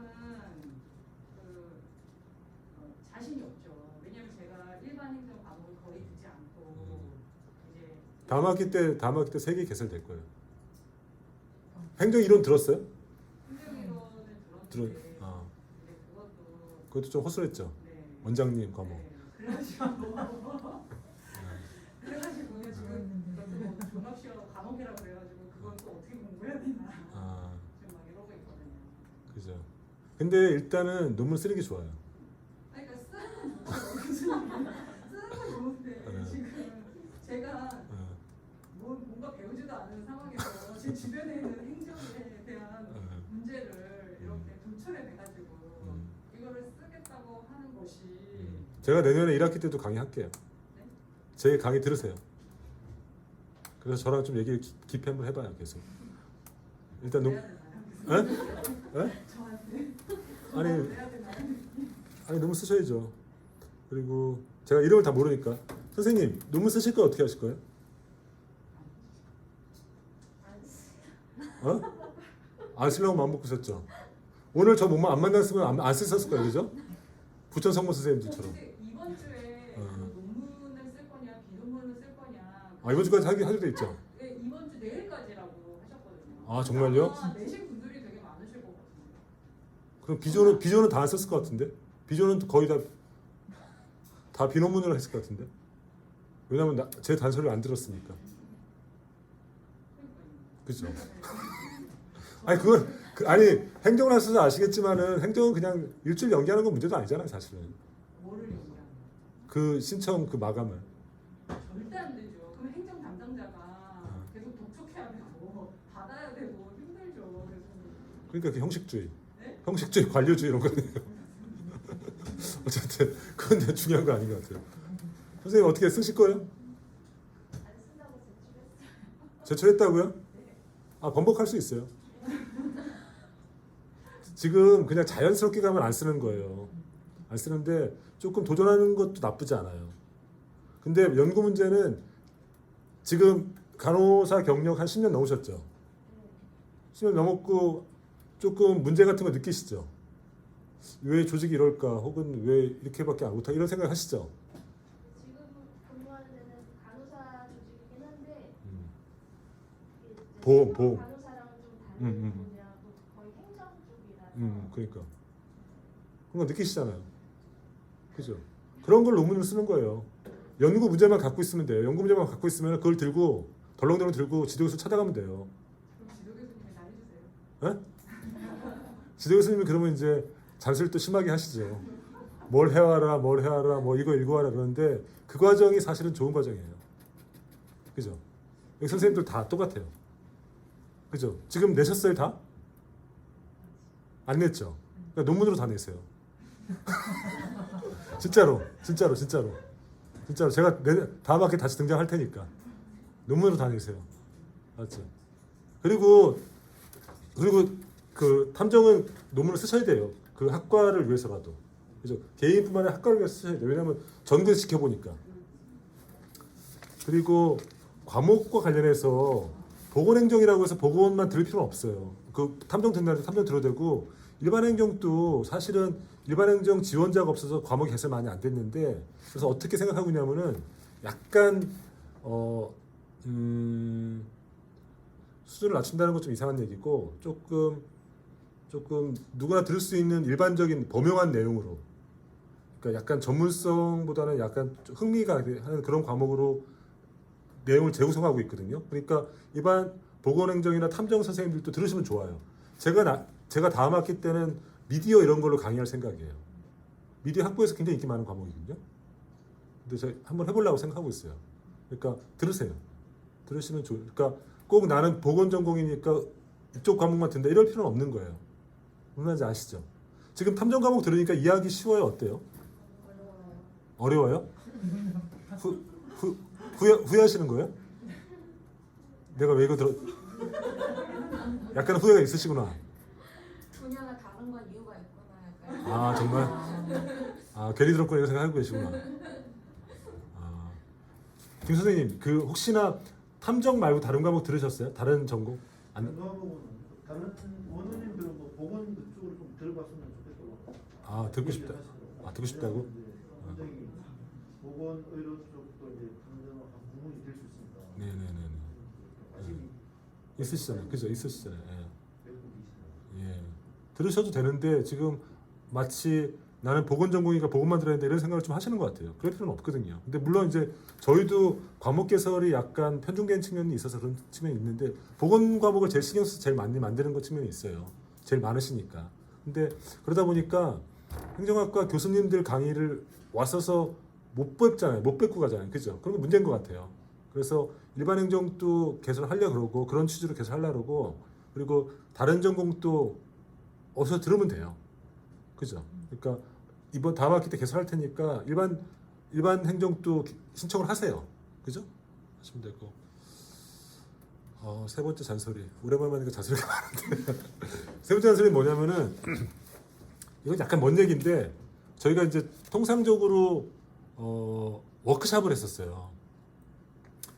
자신이 없죠. 왜냐면 제가 일반 행정 과목을 거의 듣지 않고 이제 다음 학기 때 3개 개설될 거예요. 행정 이론 들었어요? 행정이론을 들어. 들었는데 아, 이제 그것도 좀 허술했죠. 네. 원장님 과목. 네. 그래가지고 지금 그것도 종합시험 과목이라고 그래가지고 그건 또 어떻게 공부해야 되나 아, 지금 막 이러고 있거든요. 그죠. 근데 일단은 논문 쓰는 게 좋아요. 아니, 그러니까 쓰는 건 좋은데 네. 지금 제가 뭔가 배우지도 않은 상황에서 제 주변에 있는 행정에 대한 문제를 이렇게 도철해내가지고 이거를 쓰겠다고 하는 것이 제가 내년에 1학기 때도 강의할게요. 네? 제 강의 들으세요. 그래서 저랑 좀 얘기 깊이 한번 해봐요. 계속. 일단 해야 되나요? 에? 저한테 아니 해야 되나요? 논문 쓰셔야죠. 그리고 제가 이름을 다 모르니까 선생님 논문 쓰실 거 어떻게 하실 거예요? 어? 안 쓰려고 마음 먹고 있었죠. 오늘 저 몸만 안 만났으면 안 쓰셨을 거예요, 그죠? 부천 성모 선생님들처럼. 혹시 이번 주에 그 논문을 쓸 거냐 비논문을 쓸 거냐 아 이번 주까지 하기로 돼 있죠. 네, 이번 주 내일까지라고 하셨거든요. 아 정말요? 아마 내신 분들이 되게 많으실 것 같은데. 그럼 비조는 다 안 썼을 것 같은데? 비조는 거의 다 비논문으로 했을 것 같은데? 왜냐면 제 단서를 안 들었으니까. 그죠? 아니 그건 아니 행정을 하셔서 아시겠지만은 행정은 그냥 일주일 연기하는 건 문제도 아니잖아요, 사실은. 뭐를 얘기하는 그 신청 그 마감을. 절대 안 되죠. 그럼 행정 담당자가 계속 독촉해야 되고 받아야 되고 힘들죠. 그래서 그러니까 그 형식주의, 네? 형식주의, 관료주의 이런 거네요. 어쨌든 그건 되게 중요한 거 아닌 것 같아요. 선생님 어떻게 쓰실 거예요? 안 쓴다고 제출했어요. 제출했다고요? 아 번복할 수 있어요. 지금 그냥 자연스럽게 가면 안 쓰는 거예요. 안 쓰는데 조금 도전하는 것도 나쁘지 않아요. 근데 연구 문제는 지금 간호사 경력 한 10년 넘으셨죠? 10년 넘었고 조금 문제 같은 거 느끼시죠? 왜 조직이 이럴까? 혹은 왜 이렇게밖에 못하? 이런 생각 하시죠? 지금 근무하는 데는 간호사 조직이긴 한데 이게 이제 보험. 간호사랑 좀 다른 음. 분야고 거의 행정 쪽이라서 그러니까 그런 거 느끼시잖아요. 그죠? 그런 걸 논문을 쓰는 거예요. 연구 문제만 갖고 있으면 돼요. 연구 문제만 갖고 있으면 그걸 들고 덜렁덜렁 들고 지도 교수 찾아가면 돼요. 그럼 지도 교수님이 잘해주세요. 에? 지도 교수님이 그러면 이제 잔소리 또 심하게 하시죠. 뭘 해와라, 뭐 이거 읽어와라 그러는데 그 과정이 사실은 좋은 과정이에요. 그죠? 여기 선생님들 다 똑같아요. 그죠? 지금 내셨어요 다? 안 냈죠? 그러니까 논문으로 다 내세요. 진짜로 제가 다음 학기 다시 등장할 테니까 논문으로 다 내세요. 맞죠? 그리고 그 탐정은 논문을 쓰셔야 돼요. 그 학과를 위해서라도. 그죠? 개인뿐만 아니라 학과를 위해서 쓰셔야 돼요. 왜냐하면 전국에서 지켜보니까. 그리고 과목과 관련해서 보건행정이라고 해서 보건만 들을 필요는 없어요. 그 탐정 된다는데 탐정 들어도 되고 일반 행정도 사실은 일반 행정 지원자가 없어서 과목이 개설 많이 안 됐는데 그래서 어떻게 생각하고 있냐면은 약간 수준을 낮춘다는 건 좀 이상한 얘기고 조금 누구나 들을 수 있는 일반적인 범용한 내용으로, 그러니까 약간 전문성보다는 약간 좀 흥미가 하는 그런 과목으로 내용을 재구성하고 있거든요. 그러니까 일반 보건행정이나 탐정 선생님들도 들으시면 좋아요. 제가 다음 학기 때는 미디어 이런 걸로 강의할 생각이에요. 미디어 학부에서 굉장히 인기 많은 과목이거든요. 근데 제가 한번 해보려고 생각하고 있어요. 그러니까 들으세요. 들으시면 그러니까 꼭 나는 보건 전공이니까 이쪽 과목만 든다 이럴 필요는 없는 거예요. 무슨 말인지 아시죠? 지금 탐정 과목 들으니까 이해하기 쉬워요? 어때요? 어려워요? 후회하시는 거예요? 내가 왜 이거 약간 후회가 있으시구나. 분야가 다른 건 이유가 있구나 약간. 아 정말? 아 괜히 들었구나 이런 생각하고 계시구나. 아, 김 선생님 그 혹시나 탐정 말고 다른 과목 들으셨어요? 다른 전공? 다른 원원님들은 뭐 보건 그쪽으로 좀 들어봤으면 좋겠다고. 아 듣고 싶다. 아 듣고 싶다고? 굉장히 보건 의료 쪽도 이제 탐정하고 구분이 될 수 있으니까. 네네네. 관심이 있으시잖아요. 그죠? 있으시잖아요. 배우고 계시더라고요. 예. 들으셔도 되는데 지금 마치 나는 보건 전공이니까 보건만 들어야 되는데 이런 생각을 좀 하시는 것 같아요. 그럴 필요는 없거든요. 근데 물론 이제 저희도 과목 개설이 약간 편중된 측면이 있어서 그런 측면이 있는데 보건 과목을 제일 신경 써서 제일 많이 만드는 것 측면이 있어요. 제일 많으시니까. 근데 그러다 보니까 행정학과 교수님들 강의를 왔어서 못 뵙잖아요. 못 뵙고 가잖아요. 그죠? 그런 게 문제인 것 같아요. 그래서 일반 행정도 개설하려고 그러고 그런 취지로 개설하려고 그러고 그리고 다른 전공도 어디서 들으면 돼요. 그죠? 그러니까 이번 다음 학기 때 개설할 테니까 일반 행정도 신청을 하세요. 그죠? 하시면 되고. 세 번째 잔소리. 오랜만에 하니까 잔소리가 많은데. 세 번째 잔소리는 뭐냐면은 이건 약간 먼 얘기인데 저희가 이제 통상적으로 워크숍을 했었어요.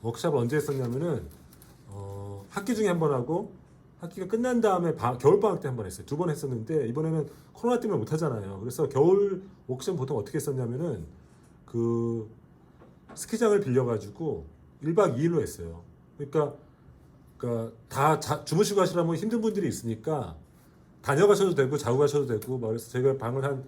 워크숍을 언제 했었냐면은 학기 중에 한 번 하고 학기가 끝난 다음에 겨울방학 때 한 번 했어요. 2번 했었는데 이번에는 코로나 때문에 못 하잖아요. 그래서 겨울 워크숍 보통 어떻게 했었냐면은 그 스키장을 빌려가지고 1박 2일로 했어요. 그러니까 다 주무시고 하시려면 힘든 분들이 있으니까 다녀가셔도 되고 자고 가셔도 되고 막 그래서 제가 방을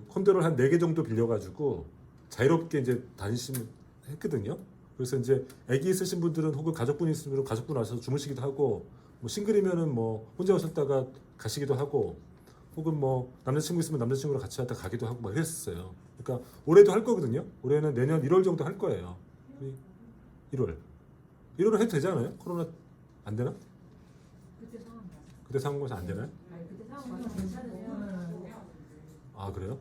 콘도를 한 4개 정도 빌려가지고 자유롭게 이제 다니시면 했거든요. 그래서 이제 아기 있으신 분들은 혹은 가족분이 있으신 분은 가족분 와서 주무시기도 하고 뭐 싱글이면은 뭐 혼자 오셨다가 가시기도 하고 혹은 뭐 남자친구 있으면 남자친구랑 같이 왔다 가기도 하고 막 이랬었어요. 그러니까 올해도 할 거거든요. 올해는 내년 1월 정도 할 거예요. 1월 해도 되지 않아요? 코로나 안 되나? 그때 상황 봐서 안 되나요? 아니 그때 상황 봐서 괜찮으면 아 그래요?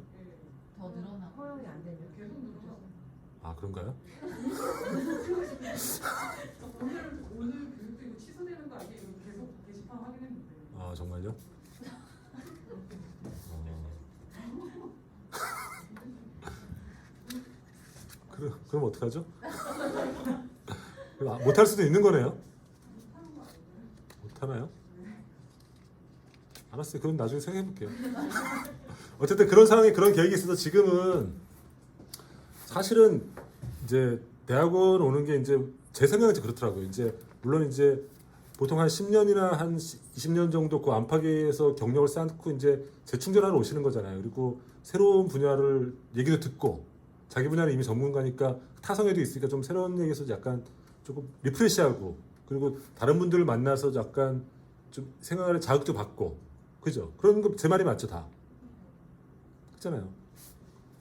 더 늘어나. 허용이 안 되면 계속 늘어나고. 아 그런가요? 오늘 교육도 이거 취소되는 거 아니에요? 이거 계속 게시판 확인했는데. 아 정말요? 그럼 어떡하죠? 못할 수도 있는 거네요. 못하나요? 알았어요. 그럼 나중에 생각해 볼게요. 어쨌든 그런 상황에 그런 계획이 있어서 지금은 사실은 이제 대학원 오는 게 이제 제 생각은 그렇더라고요. 이제 물론 이제 보통 한 10년이나 한 20년 정도 그 안팎에서 경력을 쌓고 이제 재충전하러 오시는 거잖아요. 그리고 새로운 분야를 얘기도 듣고 자기 분야는 이미 전문가니까 타성에도 있으니까 좀 새로운 얘기에서 약간 조금 리프레시하고 그리고 다른 분들을 만나서 약간 좀 생활의 자극도 받고 그죠? 그런 거 제 말이 맞죠 다? 그렇잖아요.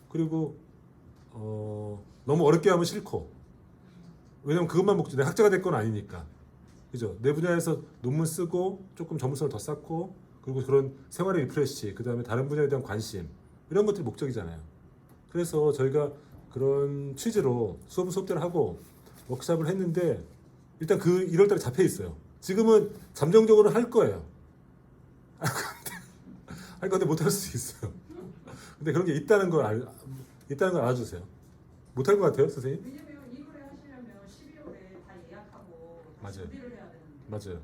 그리고 너무 어렵게 하면 싫고 왜냐면 그것만 목적 내 학자가 될 건 아니니까 그죠? 내 분야에서 논문 쓰고 조금 전문성을 더 쌓고 그리고 그런 생활의 리프레시 그 다음에 다른 분야에 대한 관심 이런 것들이 목적이잖아요. 그래서 저희가 그런 취지로 수업대로 하고 워크숍을 했는데 일단 그 1월달에 잡혀 있어요. 지금은 잠정적으로 할 거예요. 할 건데 못 할 수 있어요. 근데 그런 게 있다는 걸 알아주세요. 못 할 것 같아요, 선생님? 왜냐면 1월에 하시려면 12월에 다 예약하고 다 맞아요. 준비를 해야 되는데. 맞아요.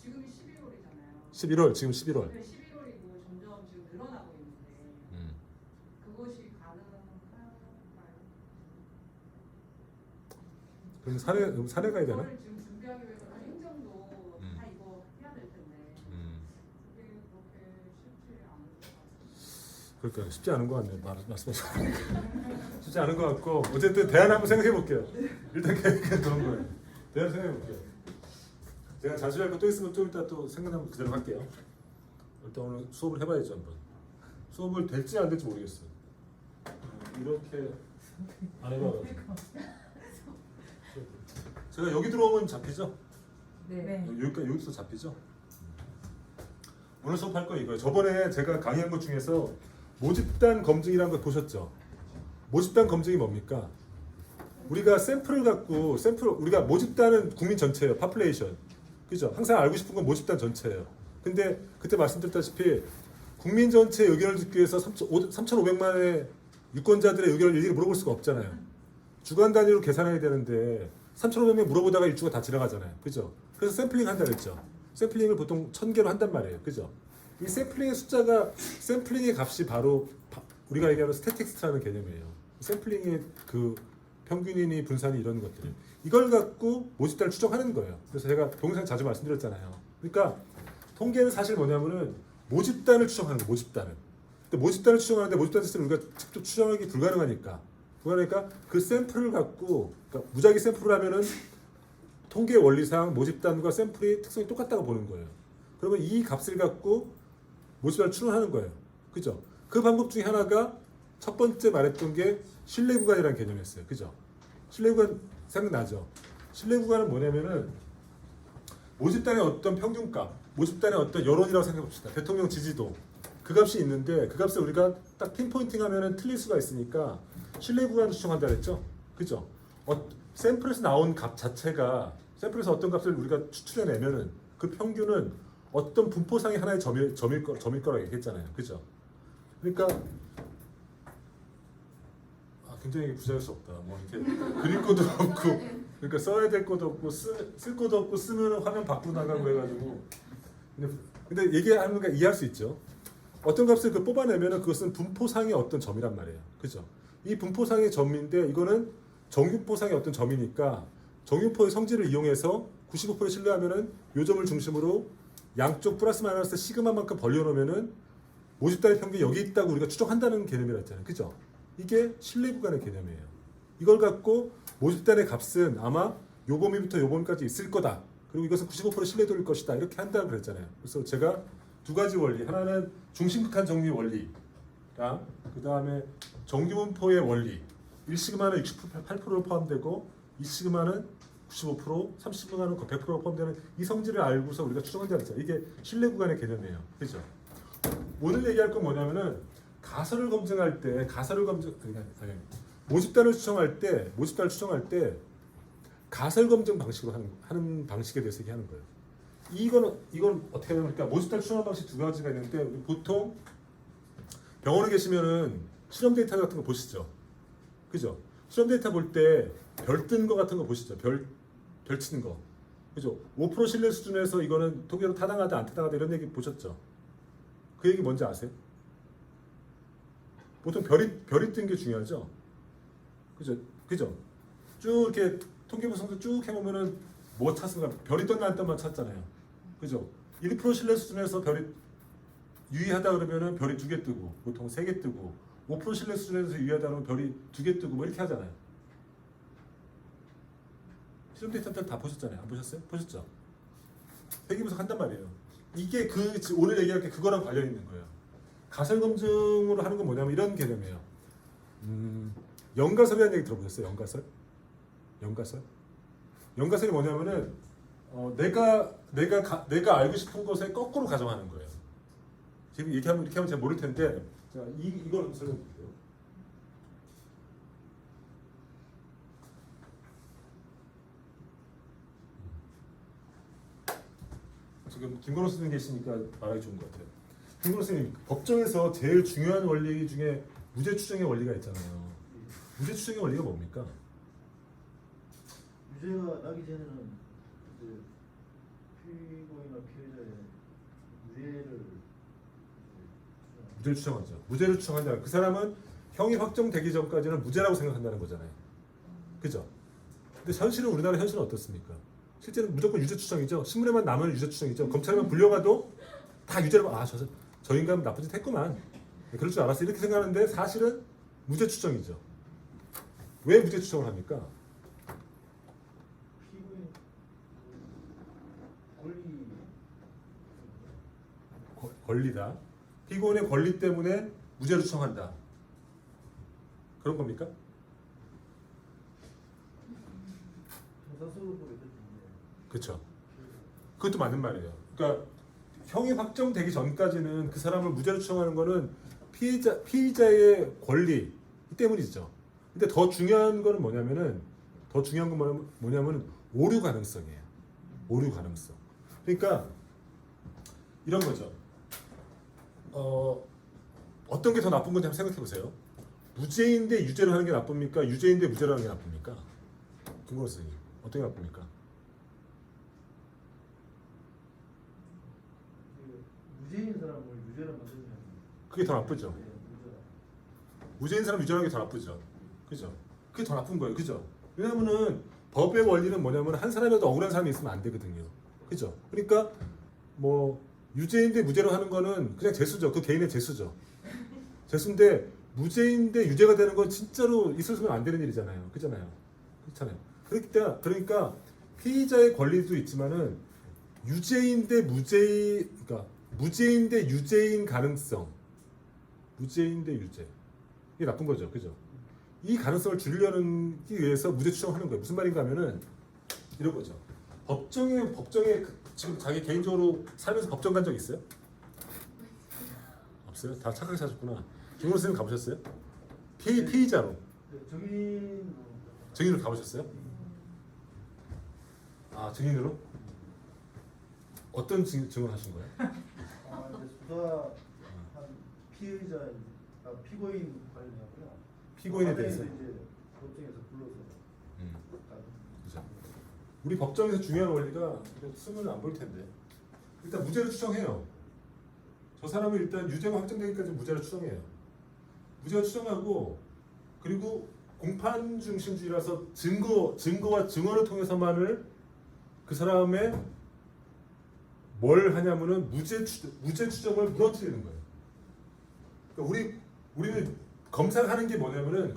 지금이 11월이잖아요. 11월 지금 11월. 네, 11월이고 점점 지금 늘어나고 있는데 그것이 가능할까요? 그럼 산에 가야 되나? 그걸 지금 준비하기 위해서 행정도 그러니까 쉽지 않은 것 같네요. 말씀하신 쉽지 않은 것 같고 어쨌든 대안 한번 생각해 볼게요. 일단 계획은 그런 거예요. 대안 생각해 볼게요. 제가 자수할 거 또 있으면 좀 이따 또 생각나면 그대로 할게요. 일단 오늘 수업을 해봐야죠 한번. 수업을 될지 안 될지 모르겠어요. 이렇게 안 해봐가지고. 제가 여기 들어오면 잡히죠? 네. 여기서 잡히죠? 오늘 수업할 거 이거예요. 저번에 제가 강의한 것 중에서 모집단 검증이라는 거 보셨죠? 모집단 검증이 뭡니까? 우리가 샘플을 갖고 우리가 모집단은 국민 전체예요. 파퓰레이션. 그죠? 항상 알고 싶은 건 모집단 전체예요. 근데 그때 말씀드렸다시피 국민 전체 의견을 듣기 위해서 3,500만의 유권자들의 의견을 일일이 물어볼 수가 없잖아요. 주간 단위로 계산해야 되는데 3,500명 물어보다가 일주가 다 지나가잖아요. 그죠? 그래서 샘플링 한다 그랬죠. 샘플링을 보통 1,000개로 한단 말이에요. 그죠? 이 샘플링의 숫자가 샘플링의 값이 바로 우리가 얘기하는 스태틱스라는 개념이에요. 샘플링의 그 평균이니 분산이 이런 것들. 이걸 갖고 모집단을 추정하는 거예요. 그래서 제가 동영상 자주 말씀드렸잖아요. 그러니까 통계는 사실 뭐냐면은 모집단을 추정하는 거예요. 모집단을. 근데 모집단을 추정하는데 모집단 자체를 우리가 직접 추정하기 불가능하니까 그 샘플을 갖고 그러니까 무작위 샘플을 하면은 통계 원리상 모집단과 샘플이 특성이 똑같다고 보는 거예요. 그러면 이 값을 갖고 모집단을 추론하는 거예요. 그죠? 그 방법 중에 하나가 첫 번째 말했던 게 신뢰 구간이라는 개념이었어요. 그죠? 신뢰 구간 생각나죠? 신뢰 구간은 뭐냐면은 모집단의 어떤 평균값, 모집단의 어떤 여론이라고 생각해 봅시다. 대통령 지지도. 그 값이 있는데 그 값을 우리가 딱 핀포인팅 하면은 틀릴 수가 있으니까 신뢰 구간을 추정한다 그랬죠? 그죠? 샘플에서 나온 값 자체가 샘플에서 어떤 값을 우리가 추출해내면은 그 평균은 어떤 분포상의 하나의 점일 거라고 얘기했잖아요. 그죠? 그러니까 굉장히 부자연스럽다. 뭐 이렇게 그릴 것도 없고 그러니까 써야 될 것도 없고 쓸 것도 없고 쓰면 화면 바꾸고 나가고 해가지고 근데 얘기하는 거 이해할 수 있죠. 어떤 값을 뽑아내면은 그것은 분포상의 어떤 점이란 말이에요. 그죠? 이 분포상의 점인데 이거는 정규포상의 어떤 점이니까 정규포의 성질을 이용해서 95% 신뢰하면은 요 점을 중심으로 양쪽 플러스 마이너스 시그마만큼 벌려놓으면은 모집단의 평균이 여기 있다고 우리가 추정한다는 개념이라 했잖아요. 그죠? 이게 신뢰 구간의 개념이에요. 이걸 갖고 모집단의 값은 아마 요 범위부터 요 범위까지 있을 거다. 그리고 이것은 95% 신뢰도일 것이다. 이렇게 한다고 그랬잖아요. 그래서 제가 두 가지 원리. 하나는 중심극한 정리 원리랑 그 다음에 정규분포의 원리. 1시그마는 68%로 포함되고 2시그마는 95%, 30시그마는 100%로 포함되는 이 성질을 알고서 우리가 추정한다 그랬잖아요. 이게 신뢰 구간의 개념이에요. 그죠? 오늘 얘기할 건 뭐냐면은 가설을 검증할 때 모집단을 추정할 때 가설 검증 방식으로 하는 방식에 대해서 얘기하는 거예요. 이건 어떻게 하면 그러니까 모집단 추정 방식 두 가지가 있는데 보통 병원에 계시면은 실험 데이터 같은 거 보시죠. 그죠? 실험 데이터 볼 때 별 뜬 거 같은 거 보시죠. 별 치는 거. 그죠? 5% 신뢰 수준에서 이거는 통계로 타당하다 안 타당하다 이런 얘기 보셨죠? 그 얘기 뭔지 아세요? 보통 별이 뜬 게 중요하죠. 그죠? 쭉 이렇게 통계 분석도 쭉 해보면은 뭐 찾습니까? 별이 떴나 안 떴나 찾잖아요. 그죠? 1% 신뢰 수준에서 별이 유의하다 그러면은 별이 2개 뜨고 보통 3개 뜨고 5% 신뢰 수준에서 유의하다 그러면 별이 2개 뜨고 뭐 이렇게 하잖아요. 실험 데이터들 다 보셨잖아요. 안 보셨어요? 보셨죠? 회계 분석 한단 말이에요. 이게 오늘 얘기할 게 그거랑 관련 있는 거예요. 가설 검증으로 하는 건 뭐냐면 이런 개념이에요. 연가설이라는 얘기 들어보셨어요? 연가설이 뭐냐면은 내가 알고 싶은 것에 거꾸로 가정하는 거예요. 지금 이렇게 하면 제가 모를 텐데 자, 이걸 설명해 볼게요. 지금 김건호 선생님 계시니까 말하기 좋은 것 같아요. 김건호 선생님, 법정에서 제일 중요한 원리 중에 무죄 추정의 원리가 있잖아요. 무죄 추정의 원리가 뭡니까? 유죄가 나기 전에는 이제 피고인이나 피해자의 무죄를 추정하죠. 무죄를 추정한다. 그 사람은 형이 확정되기 전까지는 무죄라고 생각한다는 거잖아요. 그죠? 근데 현실은 우리나라 현실은 어떻습니까? 실제는 무조건 유죄 추정이죠. 신문에만 나면 유죄 추정이죠. 검찰에만 불려가도 다 유죄로 저 인간 나쁜 짓 했구만. 그럴 줄 알았어. 이렇게 생각하는데 사실은 무죄 추정이죠. 왜 무죄 추정을 합니까? 피고인 권리 권리다. 피고인의 권리 때문에 무죄를 추정한다. 그런 겁니까? 형사소송법에 그렇게 그렇죠. 그것도 맞는 말이에요. 그러니까 형이 확정되기 전까지는 그 사람을 무죄로 추정하는 거는 피의자의 권리 때문이죠. 근데 더 중요한 거는 뭐냐면은 오류 가능성이에요. 오류 가능성. 그러니까 이런 거죠. 어떤 게 더 나쁜 건지 한번 생각해 보세요. 무죄인데 유죄로 하는 게 나쁩니까? 유죄인데 무죄로 하는 게 나쁩니까? 김건호 선생님, 어떤 게 나쁩니까? 무죄인 사람을 유죄로 만들면 그게 더 나쁘죠. 무죄인 사람 유죄하는 게 더 나쁘죠. 그죠? 그게 더 나쁜 거예요. 그죠? 왜냐면은 법의 원리는 뭐냐면 한 사람이라도 억울한 사람이 있으면 안 되거든요. 그죠? 그러니까 뭐 유죄인데 무죄로 하는 거는 그냥 재수죠. 그 개인의 재수죠. 재수인데 무죄인데 유죄가 되는 건 진짜로 있었으면 안 되는 일이잖아요. 그잖아요. 그렇잖아요. 그러니까 피의자의 권리도 있지만은 유죄인데 무죄인데 유죄인 가능성, 무죄인데 유죄, 이게 나쁜 거죠, 그죠? 이 가능성을 줄이려는 위해서 무죄 추정하는 거예요. 무슨 말인가 하면은 이런 거죠. 법정에 지금 자기 개인적으로 살면서 법정 간 적 있어요? 없어요? 다 착하게 사셨구나. 김건호 선생님 가보셨어요? 피의자로 증인으로 가보셨어요? 아, 증인으로? 어떤 증언 하신 거예요? 이제 수사한 피고인 관련하고요. 피고인에 대해서. 이제 법정에서 불러서 그죠. 우리 법정에서 중요한 원리가 쓰면 안 볼 텐데 일단 무죄를 추정해요. 저 사람은 일단 유죄가 확정되기까지 무죄를 추정해요. 무죄를 추정하고 그리고 공판 중심주의라서 증거와 증언을 통해서만을 그 사람의 뭘 하냐면은 무죄 추정을 무너뜨리는 거예요. 그러니까 우리는 검사가 하는 게 뭐냐면은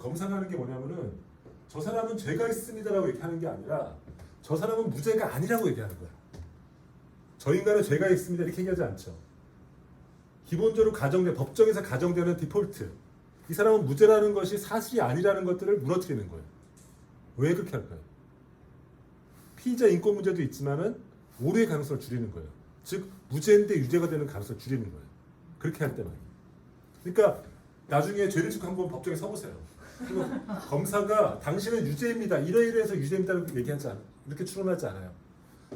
저 사람은 죄가 있습니다라고 얘기하는 게 아니라 저 사람은 무죄가 아니라고 얘기하는 거야. 저 인간은 죄가 있습니다 이렇게 얘기하지 않죠. 기본적으로 법정에서 가정되는 디폴트, 이 사람은 무죄라는 것이 사실이 아니라는 것들을 무너뜨리는 거예요. 왜 그렇게 할까요? 피의자 인권 문제도 있지만은 오류의 가능성을 줄이는 거예요. 즉 무죄인데 유죄가 되는 가능성을 줄이는 거예요. 그렇게 할 때만. 그러니까 나중에 죄를 짓고 한번 법정에 서보세요. 그리고 검사가 당신은 유죄입니다. 이러이러해서 유죄입니다라고 얘기하지 않아요. 이렇게 추론하지 않아요.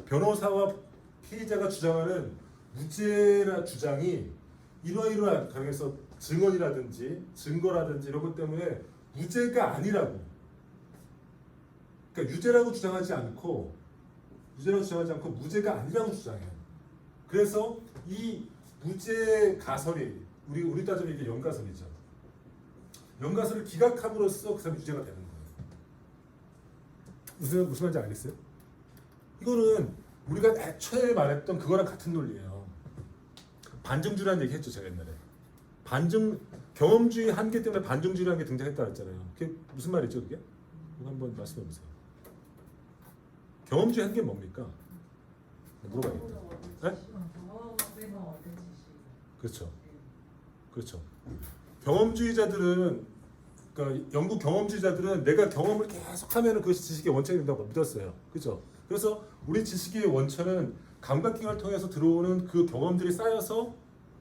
변호사와 피의자가 주장하는 무죄나 주장이 이러이러한 가능해서 증언이라든지 증거라든지 이런 것 때문에 무죄가 아니라고. 그러니까 유죄라고 주장하지 않고 무죄가 아니라고 주장해요. 그래서 이 무죄 가설이 우리 따지면 이게 연가설이죠. 연가설을 기각함으로써 그 사람이 유죄가 되는 거예요. 무슨 말인지 알겠어요? 이거는 우리가 애초에 말했던 그거랑 같은 논리예요. 반증주의라는 얘기 했죠, 제가 옛날에. 경험주의 한계 때문에 반증주의라는 게 등장했다 그랬잖아요. 그게 무슨 말이죠, 그게? 이거 한번 말씀해 보세요. 경험주의 한계는 뭡니까? 물어봐야겠다. 네? 그렇죠. 경험주의자들은, 그러니까 영국 경험주의자들은 내가 경험을 계속하면은 그것이 지식의 원천이 된다고 믿었어요. 그렇죠? 그래서 우리 지식의 원천은 감각기관을 통해서 들어오는 그 경험들이 쌓여서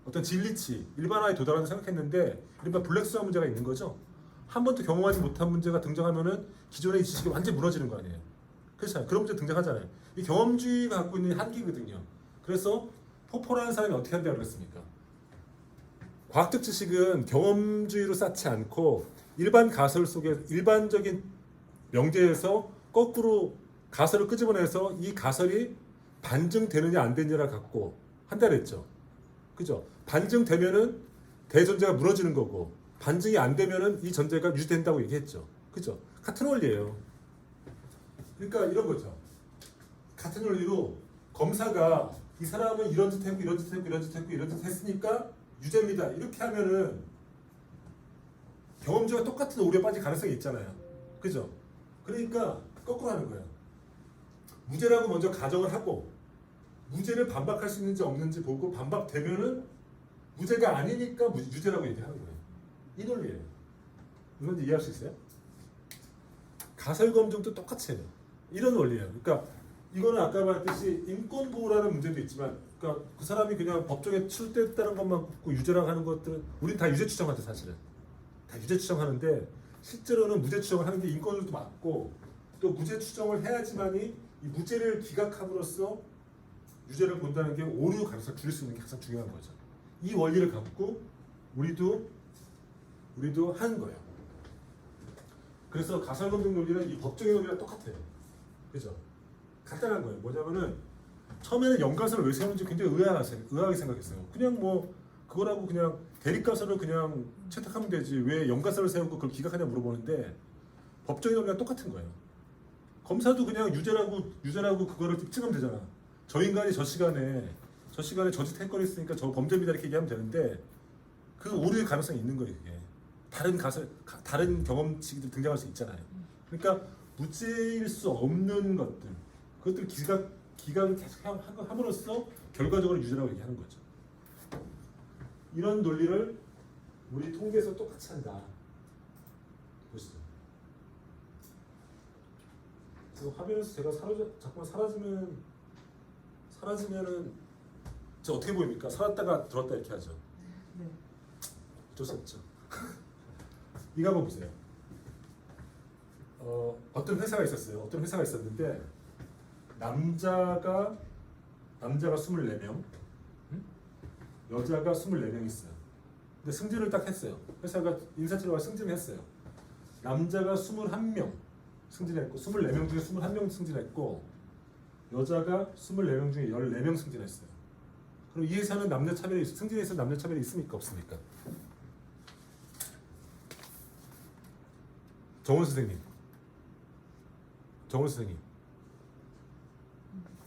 어떤 진리치, 일반화에 도달한다고 생각했는데 이른바 블랙스완 문제가 있는 거죠. 한 번도 경험하지 못한 문제가 등장하면은 기존의 지식이 완전히 무너지는 거 아니에요. 그렇잖아요. 그런 문제 등장하잖아요. 이 경험주의가 갖고 있는 한계거든요. 그래서 포포라는 사람이 어떻게 한다고 그랬습니까? 과학적 지식은 경험주의로 쌓지 않고 일반 가설 속에 일반적인 명제에서 거꾸로 가설을 끄집어내서 이 가설이 반증되느냐 안 되느냐를 갖고 한다 그랬죠. 그죠? 반증되면은 대전제가 무너지는 거고 반증이 안 되면은 이 전제가 유지된다고 얘기했죠. 그죠? 같은 원리예요. 그러니까 이런 거죠. 같은 원리로 검사가 이 사람은 이런 짓 했고 이런 짓 했고 이런 짓 했고 이런 짓 했으니까 유죄입니다. 이렇게 하면은 경험주가 똑같은 오류에 빠질 가능성이 있잖아요. 그죠? 그러니까 거꾸로 하는 거예요. 무죄라고 먼저 가정을 하고 무죄를 반박할 수 있는지 없는지 보고 반박되면은 무죄가 아니니까 유죄라고 얘기하는 거예요. 이 논리예요. 이건 이해할 수 있어요? 가설검증도 똑같이 해요. 이런 원리예요. 그러니까 이거는 아까 말했듯이 인권보호라는 문제도 있지만 그러니까 그 사람이 그냥 법정에 출두했다는 것만 묻고 유죄라고 하는 것들은 우린 다 유죄 추정하죠. 사실은 다 유죄 추정하는데 실제로는 무죄 추정을 하는 게 인권으로도 맞고 또 무죄 추정을 해야지만이 이 무죄를 기각함으로써 유죄를 본다는 게 오류 가능성을 줄일 수 있는 게 가장 중요한 거죠. 이 원리를 갖고 우리도 하는 거예요. 그래서 가설검증 논리는 이 법정의 논리랑 똑같아요. 그죠? 간단한 거예요. 뭐냐면은 처음에는 연가설을 왜 세우는지 굉장히 의아하게 생각했어요. 그냥 뭐 그거라고 그냥 대립가설을 그냥 채택하면 되지 왜 연가설을 세우고 그걸 기각하냐 물어보는데 법정의 논리랑 똑같은 거예요. 검사도 그냥 유죄라고 그거를 특징하면 되잖아. 저 인간이 저 시간에 저짓 할 거리 있으니까 저 범죄입니다 이렇게 얘기하면 되는데 그 오류의 가능성이 있는 거예요. 이게 다른 경험치들 등장할 수 있잖아요. 그러니까 무죄일 수 없는 그것들 기각을 계속 함으로써 결과적으로 유죄라고 얘기하는 거죠. 이런 논리를 우리 통계에서 똑같이 한다. 보시죠. 그 화면에서 제가 자꾸만 사라지면은 저 어떻게 보입니까? 살았다가 들었다 이렇게 하죠. 네. 어쩔 수 없죠. 이거 한번 보세요. 어떤 회사가 있었어요. 어떤 회사가 있었는데 남자가 24명, 여자가 24명 있어요. 근데 승진을 딱 했어요. 회사가 인사치료가 승진을 했어요. 남자가 21명 승진했고 24명 중에 21명 승진했고 여자가 24명 중에 14명 승진했어요. 그럼 이 회사는 승진에서 남녀 차별이 있습니까? 없습니까? 정원 선생님,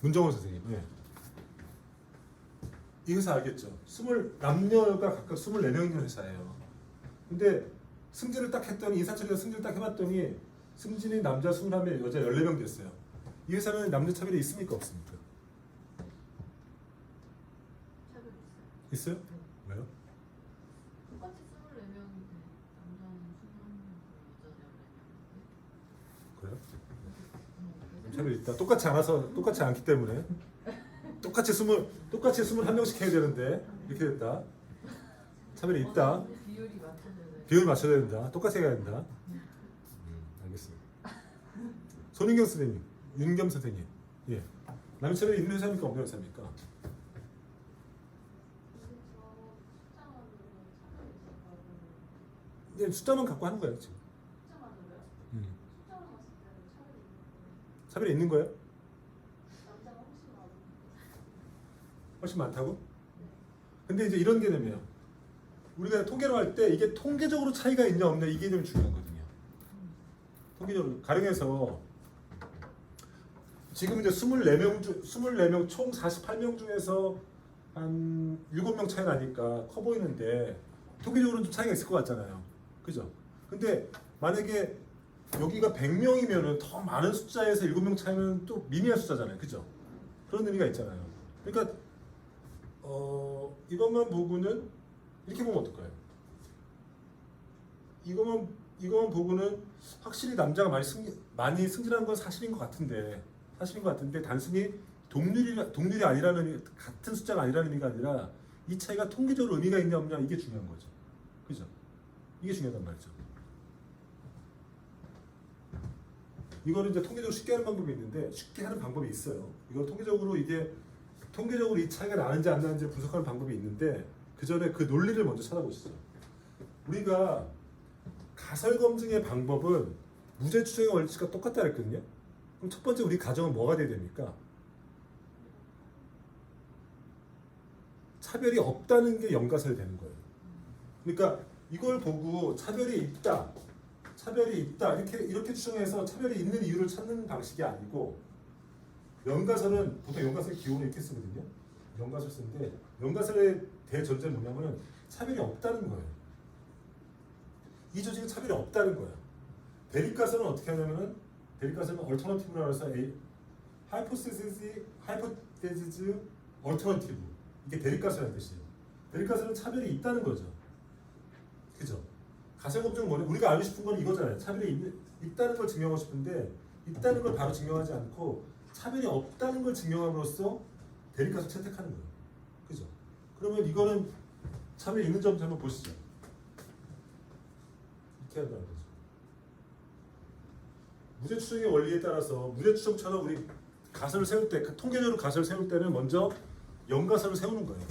문정원 선생님, 네. 이 회사 알겠죠? 남녀가 각각 24명 있는 회사예요. 근데 승진을 딱 했더니 인사처리가 승진을 딱 해봤더니 승진이 남자 21명, 여자 14명 됐어요. 이 회사는 남녀 차별이 있습니까? 없습니까? 차별 있어요. 있어요? 왜요? 똑같이 24명인데 남자는 21명, 여자는 14명. 그래요? 차별이 있다. 똑같지 않기 때문에 똑같이 21명씩 해야 되는데 이렇게 됐다. 차별이 있다. 비율 맞춰야 된다. 똑같이 해야 된다. 알겠습니다. 손윤경 선생님, 윤겸 선생님, 예, 남녀 차별이 있는 회사입니까 없는 회사입니까? 네, 숫자만 갖고 하는 거예요 지금. 차별이 있는 거예요? 훨씬 많다고? 근데 이제 이런 개념이에요. 우리가 통계로 할 때 이게 통계적으로 차이가 있냐 없냐 이 개념이 중요하거든요. 통계적으로 가령해서 지금 이제 24명 총 48명 중에서 한 7명 차이 나니까 커 보이는데 통계적으로는 좀 차이가 있을 것 같잖아요. 그죠? 근데 만약에 여기가 100명이면은 더 많은 숫자에서 7명 차이면 또 미미한 숫자잖아요. 그죠? 그런 의미가 있잖아요. 그러니까 이것만 보고는 이렇게 보면 어떨까요? 이것만 보고는 확실히 남자가 많이 승진한 건 사실인 것 같은데 단순히 동률이 아니라는 의미, 같은 숫자가 아니라는 의미가 아니라 이 차이가 통계적으로 의미가 있냐 없냐 이게 중요한 거죠. 그죠? 이게 중요하단 말이죠. 이거를 이제 통계적으로 쉽게 하는 방법이 있는데 쉽게 하는 방법이 있어요. 이걸 통계적으로 이 차이가 나는지 안 나는지를 분석하는 방법이 있는데 그 전에 그 논리를 먼저 찾아보시죠. 우리가 가설 검증의 방법은 무죄 추정의 원칙과 똑같다 그랬거든요. 그럼 첫 번째 우리 가정은 뭐가 돼야 됩니까? 차별이 없다는 게 연가설이 되는 거예요. 그러니까 이걸 보고 차별이 있다 이렇게 추정해서 차별이 있는 이유를 찾는 방식이 아니고 연가설은 보통 연가설 기호를 이렇게 쓰거든요. 연가설 쓰는데 연가설의 대전제는 뭐냐면은 차별이 없다는 거예요. 이 조직에 차별이 없다는 거야. 대립가설은 어떻게 하냐면은 대립가설은 얼터너티브라고 해서 하이포테시스 얼터너티브 이게 대립가설이라는 뜻이에요. 대립가설은 차별이 있다는 거죠. 그죠? 가설검증은 뭐냐? 우리가 알고 싶은 건 이거잖아요. 차별이 있다는 걸 증명하고 싶은데 있다는 걸 바로 증명하지 않고 차별이 없다는 걸 증명함으로써 대립가설 채택하는 거예요. 그죠? 그러면 이거는 차별이 있는 점부터 한번 보시죠. 이렇게 한다는 거죠. 무죄추정의 원리에 따라서 무죄추정처럼 우리 가설을 세울 때 통계적으로 가설을 세울 때는 먼저 연가설을 세우는 거예요.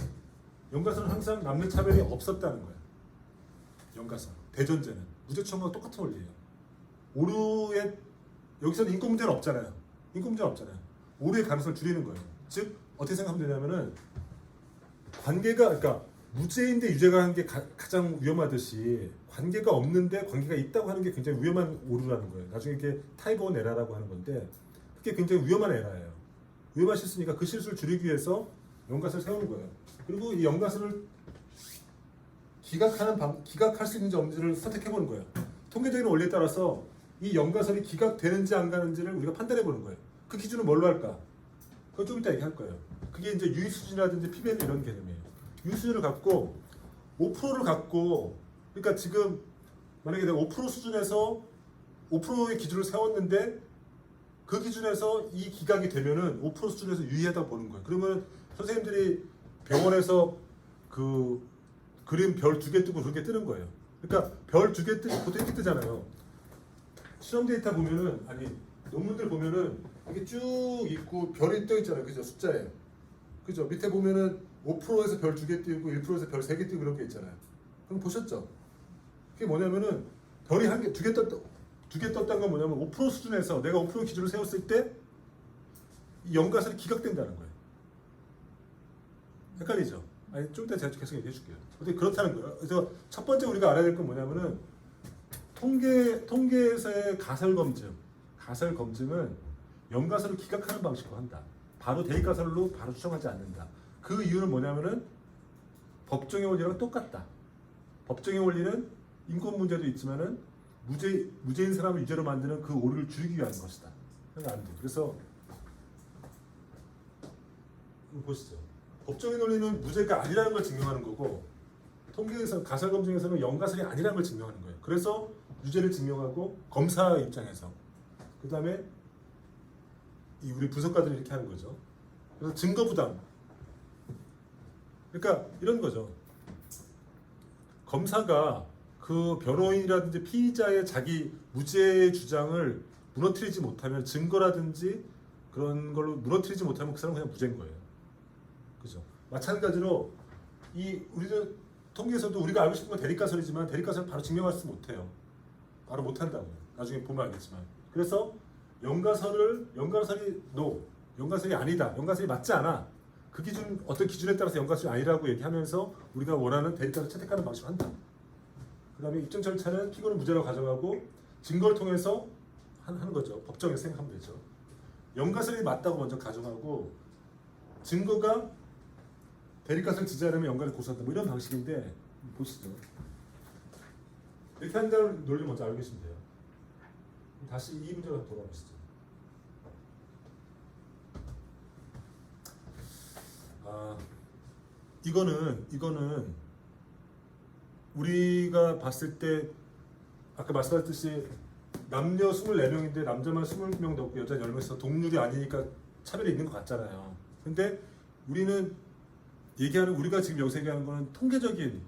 연가설은 항상 남녀 차별이 없었다는 거예요. 연가설 대전제는 무죄추정과 똑같은 원리예요. 오류의 여기서는 인권 문제는 없잖아요. 인권 문제는 없잖아요. 오류의 가능성을 줄이는 거예요. 즉 어떻게 생각하면 되냐면은 관계가 그러니까 무죄인데 유죄가 하는 게 가장 위험하듯이 관계가 없는데 관계가 있다고 하는 게 굉장히 위험한 오류라는 거예요. 나중에 이게 타입 1 에러라고 하는 건데 그게 굉장히 위험한 에러예요. 위험한 실수니까 그 실수를 줄이기 위해서 연가설을 세우는 거예요. 그리고 이 연가설을 기각할 수 있는지 없는지를 선택해 보는 거예요. 통계적인 원리에 따라서 이 연가설이 기각되는지 안 가는지를 우리가 판단해 보는 거예요. 그 기준은 뭘로 할까? 그건 좀 이따 얘기할 거예요. 그게 이제 유의수준이라든지 PBN 이런 개념이에요. 유의수준을 갖고 5%를 갖고 그러니까 지금 만약에 내가 5% 수준에서 5%의 기준을 세웠는데 그 기준에서 이 기각이 되면은 5% 수준에서 유의하다고 보는 거예요. 그러면 선생님들이 병원에서 그 그림 별 2개 뜨고 그렇게 뜨는 거예요. 그러니까 별 2개 뜨고 보통 이렇게 뜨잖아요. 실험 데이터 보면은 아니 논문들 보면은 이게 쭉 있고 별이 떠 있잖아요. 그죠? 숫자에. 그죠? 밑에 보면은 5%에서 별 2개 띄고 1%에서 별 3개 띄고 그런 게 있잖아요. 그럼 보셨죠? 그게 뭐냐면은 별이 2개 떴다는 건 뭐냐면 5% 수준에서 내가 5% 기준을 세웠을 때 이 연가설이 기각된다는 거예요. 헷갈리죠? 아니 좀 이따 제가 계속 얘기해 줄게요. 어떻게 그렇다는 거예요. 그래서 첫 번째 우리가 알아야 될 건 뭐냐면은 통계에서의 가설 검증은 연가설을 기각하는 방식으로 한다. 바로 대입가설로 바로 추정하지 않는다. 그 이유는 뭐냐면은 법정의 원리랑 똑같다. 법정의 원리는 인권 문제도 있지만은 무죄인 사람을 유죄로 만드는 그 오류를 줄이기 위한 것이다. 그러니까 안 돼. 그래서 보시죠. 법정의 논리는 무죄가 아니라는 걸 증명하는 거고 통계에서 가설 검증에서는 연가설이 아니라는 걸 증명하는 거예요. 그래서 유죄를 증명하고 검사 입장에서 그 다음에 우리 분석가들이 이렇게 하는 거죠. 그래서 증거 부담. 그러니까 이런 거죠. 검사가 그 변호인이라든지 피의자의 자기 무죄의 주장을 무너뜨리지 못하면 증거라든지 그런 걸로 무너뜨리지 못하면 그 사람은 그냥 무죄인 거예요. 그죠? 마찬가지로 우리도 통계에서도 우리가 알고 싶은 건 대립가설이지만 대립가설을 바로 증명하지 못해요. 바로 못한다고요. 나중에 보면 알겠지만. 그래서 연가설이 아니다. 연가설이 맞지 않아. 그 기준 어떤 기준에 따라서 연가설이 아니라고 얘기하면서 우리가 원하는 대립가설을 채택하는 방식으로 한다. 그 다음에 입증 절차는 피고는 무죄로 가져가고 증거를 통해서 하는 거죠. 법정에서 생각하면 되죠. 연가설이 맞다고 먼저 가정하고 증거가 대립가설 지지하려면 연가를 고소한다. 뭐 이런 방식인데 보시죠. 이렇게 한다는 논리 먼저 알고 계시면 돼요. 다시 이 문제로 돌아보시죠. 이거는 우리가 봤을 때 아까 말씀하셨듯이 남녀 24명인데 남자만 20명 더 없고 여자 10명 있어 동률이 아니니까 차별이 있는 것 같잖아요. 근데 우리는 우리가 지금 여기서 얘기하는 거는 통계적인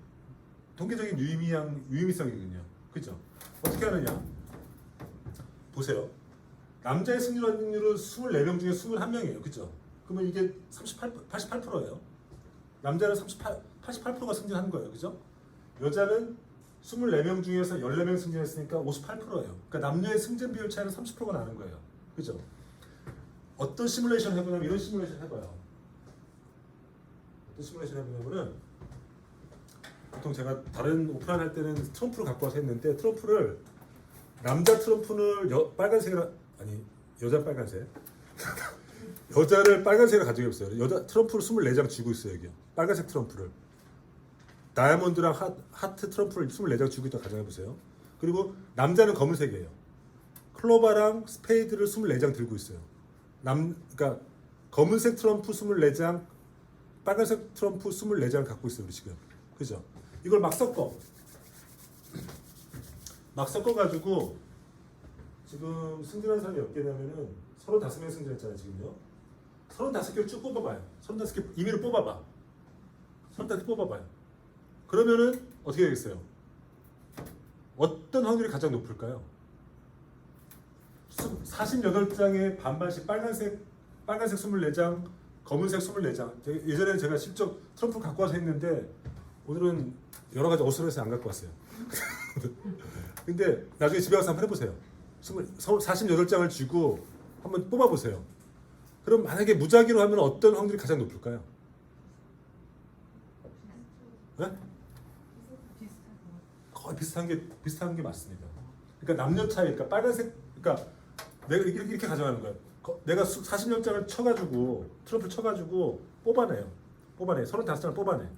유의미성이거든요. 그죠? 어떻게 하느냐? 보세요. 남자의 승률 확률은 24명 중에 21명이에요. 그죠? 그러면 이게 88%예요. 남자는 88%가 승진하는 거예요. 그죠? 여자는 24명 중에서 14명 승진했으니까 58%예요. 그러니까 남녀의 승진 비율 차이는 30%가 나는 거예요. 그죠? 어떤 시뮬레이션 해보냐면 이런 시뮬레이션 해봐요. 어떤 시뮬레이션 해보냐면은 보통 제가 다른 오프라인 할 때는 트럼프를 갖고 와서 했는데 트럼프를 남자 트럼프는 여자 빨간색 여자를 빨간색을 가지고 있어요. 여자 트럼프를 24장 쥐고 있어요. 여기 빨간색 트럼프를 다이아몬드랑 하트 트럼프를 24장 쥐고 있다 가정해 보세요. 그리고 남자는 검은색이에요. 클로바랑 스페이드를 24장 들고 있어요. 그러니까 검은색 트럼프 24장, 빨간색 트럼프 24장을 갖고 있어요, 우리 지금. 그죠? 이걸 막 섞어 가지고 지금 승진한 사람이 몇 개냐면은 35명 승진했잖아요, 지금요. 35개를 쭉 뽑아봐요. 35개 임의로 뽑아봐. 35개 뽑아봐요. 그러면은 어떻게 되겠어요? 어떤 확률이 가장 높을까요? 48장에 반반씩 빨간색 24장, 검은색 24장. 예전에 제가 직접 트럼프 갖고 와서 했는데 오늘은 여러 가지 어수선해서 안 갖고 왔어요. 근데 나중에 집에 가서 한번 해보세요. 48장을 쥐고 한번 뽑아보세요. 그럼 만약에 무작위로 하면 어떤 확률이 가장 높을까요? 네? 거의 비슷한 게 맞습니다. 그러니까 남녀 차이, 그러니까 빨간색, 그러니까 내가 이렇게 가져가는 거예요. 내가 40장을 쳐가지고 트럼프를 쳐가지고 뽑아내요. 35장을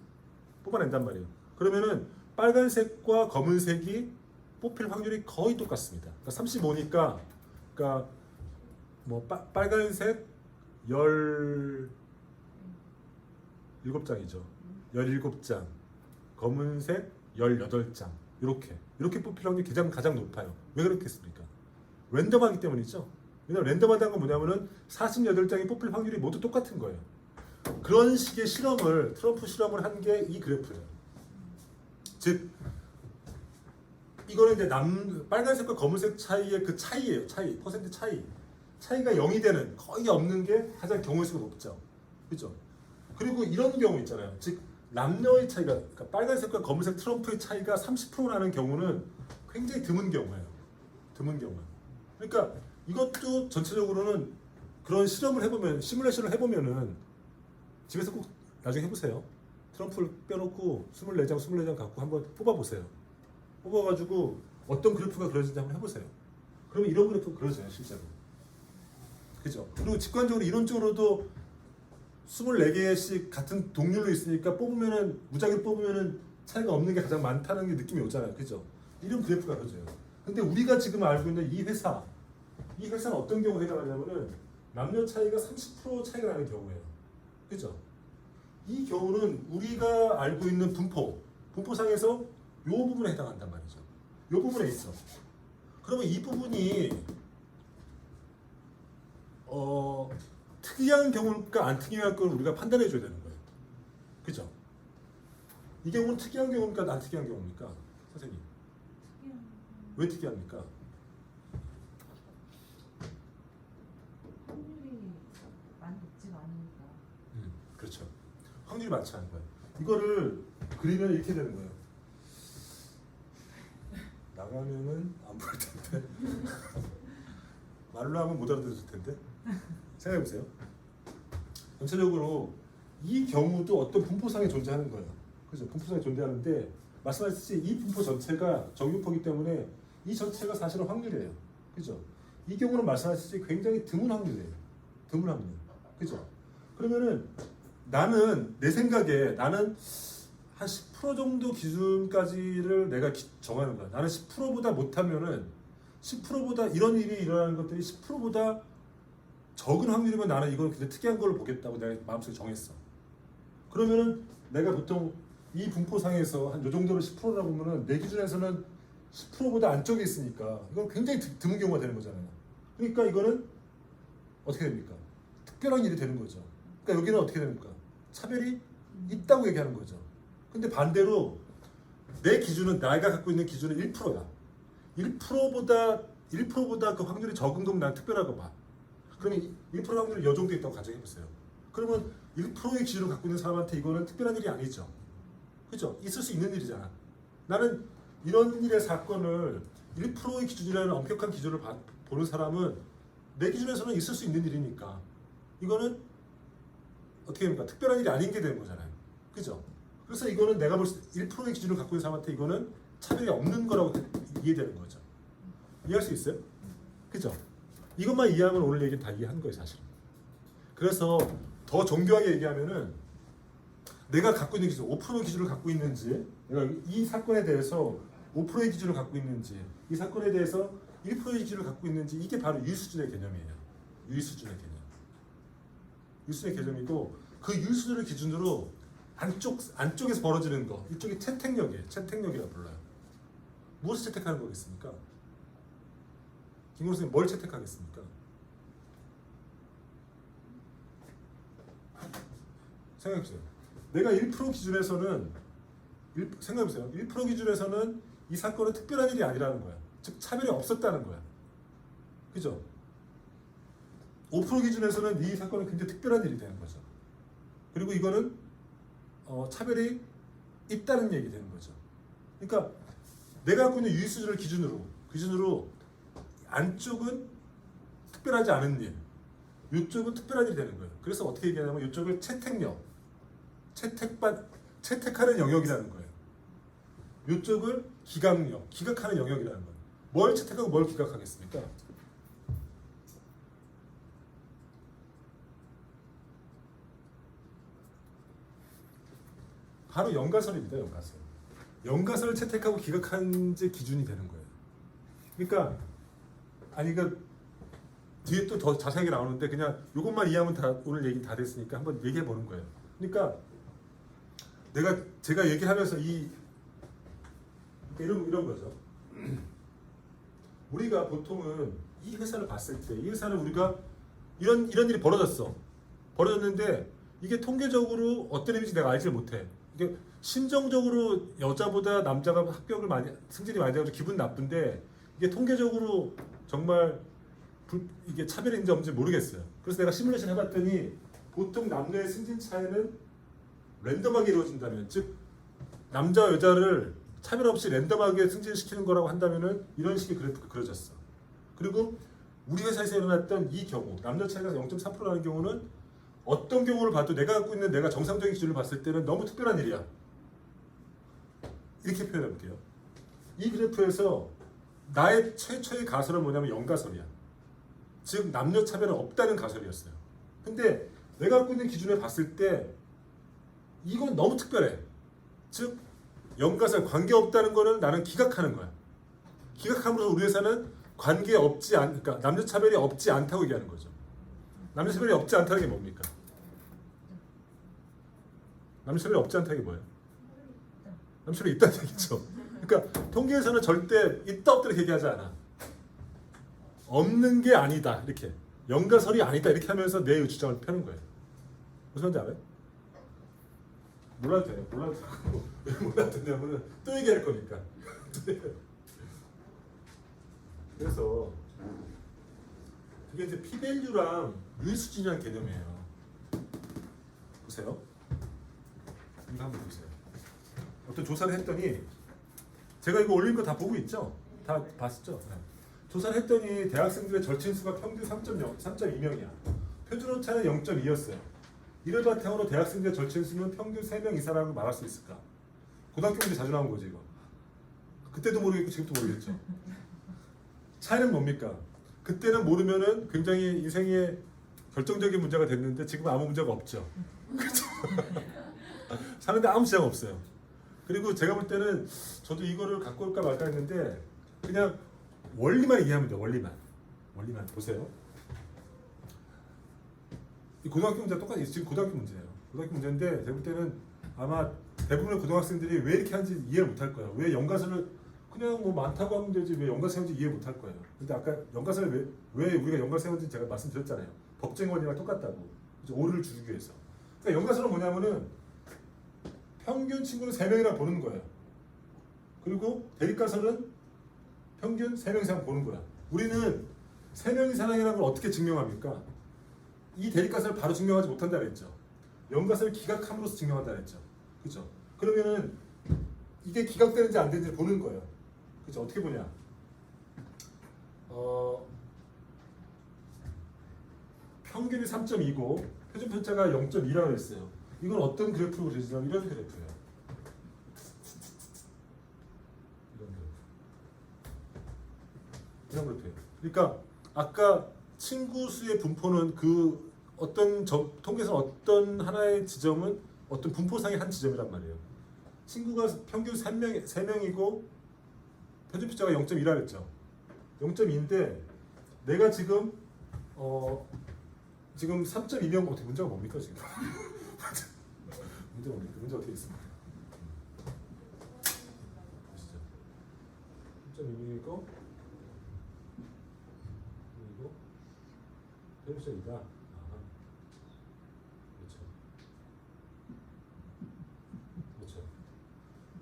뽑아낸단 말이에요. 그러면은 빨간색과 검은색이 뽑힐 확률이 거의 똑같습니다. 그러니까 35니까, 그러니까 뭐 빨간색 17장이죠. 17장, 검은색 18장. 이렇게 뽑힐 확률이 가장 높아요. 왜 그렇겠습니까? 랜덤하기 때문이죠. 왜냐면 랜덤하다는 건 뭐냐면은 48장이 뽑힐 확률이 모두 똑같은 거예요. 그런 식의 트럼프 실험을 한 게 이 그래프예요. 즉 이거는 이제 빨간색과 검은색 차이의 그 차이예요. 퍼센트 차이가 0이 되는, 거의 없는 게 가장 경우수가 높죠. 그렇죠? 그리고 이런 경우 있잖아요. 즉 남녀의 차이가, 그러니까 빨간색과 검은색 트럼프의 차이가 30% 나는 경우는 굉장히 드문 경우예요. 그러니까 이것도 전체적으로는 그런 시뮬레이션을 해보면은 집에서 꼭 나중에 해보세요. 트럼프를 빼놓고 24장 갖고 한번 뽑아보세요. 뽑아가지고 어떤 그래프가 그려지는지 한번 해보세요. 그러면 이런 그래프가 그려져요, 실제로. 그죠? 그리고 직관적으로 이론적으로도 24개씩 같은 동률로 있으니까 무작위로 뽑으면은 차이가 없는 게 가장 많다는 게 느낌이 오잖아요. 그죠? 이런 그래프가 그려져요. 근데 우리가 지금 알고 있는 이 회사는 어떤 경우에 해당하냐면은 남녀 차이가 30% 차이가 나는 경우예요. 그죠? 이 경우는 우리가 알고 있는 분포상에서 이 부분에 해당한단 말이죠. 이 부분에 있어. 그러면 이 부분이 특이한 경우일까 안 특이한 걸 우리가 판단해 줘야 되는 거예요. 그죠? 이 경우는 특이한 경우입니까 안 특이한 경우입니까? 선생님. 왜 특이합니까? 확률이 많이 높지가 않으니까. 그렇죠. 확률이 많지 않은 거예요. 이거를 그리면 이렇게 되는 거예요. 나가면은 안 보일 텐데. 말로 하면 못 알아들을 텐데. 생각해 보세요. 전체적으로 이 경우도 어떤 분포상에 존재하는 거예요. 그죠? 분포상에 존재하는데 말씀하셨듯이 이 분포 전체가 정육포이기 때문에 이 전체가 사실은 확률이에요. 그죠? 이 경우는 말씀하셨듯이 굉장히 드문 확률이에요. 드문 확률. 그죠? 그러면은 내 생각에 나는 한 10% 정도 기준까지를 내가 정하는 거야. 나는 10%보다 못하면은 10%보다 이런 일이 일어나는 것들이 10%보다 적은 확률이면 나는 이건 굉장히 특이한 걸로 보겠다고 내가 마음속에 정했어. 그러면은 내가 보통 이 분포상에서 한 요 정도로 10%라고 보면은 내 기준에서는 10%보다 안쪽에 있으니까 이건 굉장히 드문 경우가 되는 거잖아요. 그러니까 이거는 어떻게 됩니까? 특별한 일이 되는 거죠. 그러니까 여기는 어떻게 됩니까? 차별이 있다고 얘기하는 거죠. 근데 반대로 내 기준은, 내가 갖고 있는 기준은 1%야. 1%보다 그 확률이 적은 거면 난 특별하고 봐. 그러면 1% 확률이 이 정도 있다고 가정해보세요. 그러면 1%의 기준을 갖고 있는 사람한테 이거는 특별한 일이 아니죠. 그죠? 있을 수 있는 일이잖아. 나는 이런 일의 사건을 1%의 기준이라는 엄격한 기준을 보는 사람은 내 기준에서는 있을 수 있는 일이니까 이거는 어떻게 됩니까? 특별한 일이 아닌 게 되는 거잖아요. 그죠? 그래서 이거는 내가 볼 수 1%의 기준을 갖고 있는 사람한테 이거는 차별이 없는 거라고 이해되는 거죠. 이해할 수 있어요? 그죠? 이것만 이해하면 오늘 얘기 다 이해한 거예요, 사실은. 그래서 더 정교하게 얘기하면은 내가 갖고 있는 기준, 5% 기준을 갖고 있는지, 내가 이 사건에 대해서 5%의 기준을 갖고 있는지, 이 사건에 대해서 1%의 기준을 갖고 있는지, 이게 바로 유의수준의 개념이에요. 유의수준의 개념. 유의수준의 개념이고, 그 유의수준을 기준으로 안쪽에서 벌어지는 거, 이쪽이 채택력이에요. 채택력이라고 불러요. 무엇을 채택하는 거겠습니까? 김건희 선생님 뭘 채택하겠습니까? 생각해보세요. 내가 1% 기준에서는 생각해보세요. 1% 기준에서는 이 사건은 특별한 일이 아니라는 거야. 즉 차별이 없었다는 거야. 그죠? 5% 기준에서는 이 사건은 굉장히 특별한 일이 되는 거죠. 그리고 이거는 차별이 있다는 얘기 되는 거죠. 그러니까 내가 갖고 있는 유의 수준을 기준으로 안쪽은 특별하지 않은 일, 이쪽은 특별한 일이 되는 거예요. 그래서 어떻게 얘기하냐면 이쪽을 채택력, 채택하는 영역이라는 거예요. 이쪽을 기각력, 기각하는 영역이라는 거예요. 뭘 채택하고 뭘 기각하겠습니까? 바로 연가설입니다. 연가설. 연가설을 채택하고 기각하는 게 기준이 되는 거예요. 그러니까 뒤에 또 더 자세하게 나오는데 그냥 이것만 이해하면 다 오늘 얘기 다 됐으니까 한번 얘기해 보는 거예요. 그러니까 제가 얘기하면서 이런 거죠. 우리가 보통은 이 회사를 봤을 때 이 회사는 우리가 이런 일이 벌어졌는데 이게 통계적으로 어떤 의미인지 내가 알지 못해. 이게 심정적으로 여자보다 남자가 승진이 많이 돼가지고 기분 나쁜데 이게 통계적으로 정말 이게 차별인지 없는지 모르겠어요. 그래서 내가 시뮬레이션 해봤더니 보통 남녀의 승진 차이는 랜덤하게 이루어진다면, 즉 남자와 여자를 차별 없이 랜덤하게 승진시키는 거라고 한다면은 이런 식의 그래프가 그려졌어. 그리고 우리 회사에서 일어났던 이 경우, 남녀 차이가 0.4%라는 경우는 어떤 경우를 봐도 내가 갖고 있는 내가 정상적인 기준을 봤을 때는 너무 특별한 일이야. 이렇게 표현해 볼게요. 이 그래프에서 나의 최초의 가설은 뭐냐면 연가설이야. 즉 남녀 차별은 없다는 가설이었어요. 근데 내가 갖고 있는 기준을 봤을 때 이건 너무 특별해. 즉 연가설, 관계없다는 거는 나는 기각하는 거야. 기각함으로써 우리 회사는 그러니까 남녀 차별이 없지 않다고 얘기하는 거죠. 남녀 차별이 없지 않다는 게 뭡니까? 남녀 차별이 없지 않다는 게 뭐예요? 남녀 차별이 있다는 얘기죠. 그러니까 통계에서는 절대 있다 없다 이렇게 얘기하지 않아. 없는 게 아니다 이렇게, 연가설이 아니다 이렇게 하면서 내 주장을 펴는 거예요. 무슨 말인지 알아요? 몰라도 돼요. 몰라도 되고 왜 몰라도 되냐면은 또 얘기할 거니까. 그래서 그게 이제 P-밸류랑 유의수준이라는 개념이에요. 보세요. 이거 한번 보세요. 어떤 조사를 했더니 제가 이거 올린 거 다 보고 있죠? 다 봤죠? 네. 조사를 했더니 대학생들의 절친수가 평균 3.2명이야. 표준 오차는 0.2였어요. 이를 바탕으로 대학생들의 절친수는 평균 3명 이상이라고 말할 수 있을까? 고등학교 문제 자주 나온 거지 이거. 그때도 모르겠고 지금도 모르겠죠. 차이는 뭡니까? 그때는 모르면은 굉장히 인생의 결정적인 문제가 됐는데 지금은 아무 문제가 없죠. 그렇죠? 사는데 아무 지장 없어요. 그리고 제가 볼 때는 저도 이거를 갖고 올까 말까 했는데 그냥 원리만 이해하면 돼요. 원리만 보세요. 이 고등학교 문제 똑같이 지금 고등학교 문제예요. 고등학교 문제인데 제가 볼 때는 아마 대부분의 고등학생들이 왜 이렇게 하는지 이해를 못할 거예요. 왜 연가설을 그냥 뭐 많다고 하면 되지 왜 연가 세운지 이해 못할 거예요. 근데 아까 연가설을 왜 우리가 연가 세운지 제가 말씀드렸잖아요. 법정 원리랑 똑같다고. 오류를 줄이기 위해서. 그러니까 연가설은 뭐냐면은 평균 친구는 3명이나 보는 거예요. 그리고 대립가설은 평균 3명 이상 보는 거야. 우리는 3명 이상이라는 걸 어떻게 증명합니까? 이 대립가설을 바로 증명하지 못한다 그랬죠. 연가설을 기각함으로써 증명한다 그랬죠. 그죠? 그러면은 이게 기각되는지 안 되는지 보는 거예요. 그죠? 어떻게 보냐? 평균이 3.2고 표준 편차가 0.2라고 했어요. 이건 어떤 그래프로 그려지냐면 이런 그래프예요. 이런 그래프예요. 그러니까 아까 친구 수의 분포는 그 어떤 통계에서 어떤 하나의 지점은 어떤 분포상의 한 지점이란 말이에요. 친구가 평균 3명이고 표준피자가 0.2라 했죠. 0.2인데 내가 지금 지금 3.2명 어떻게 문제가 뭡니까 지금? 문제 뭡니까? 문제 어떻게 있습니까? 보시죠. 3.2명이고 그리고 표준피자 2다. 그렇죠. 그렇죠.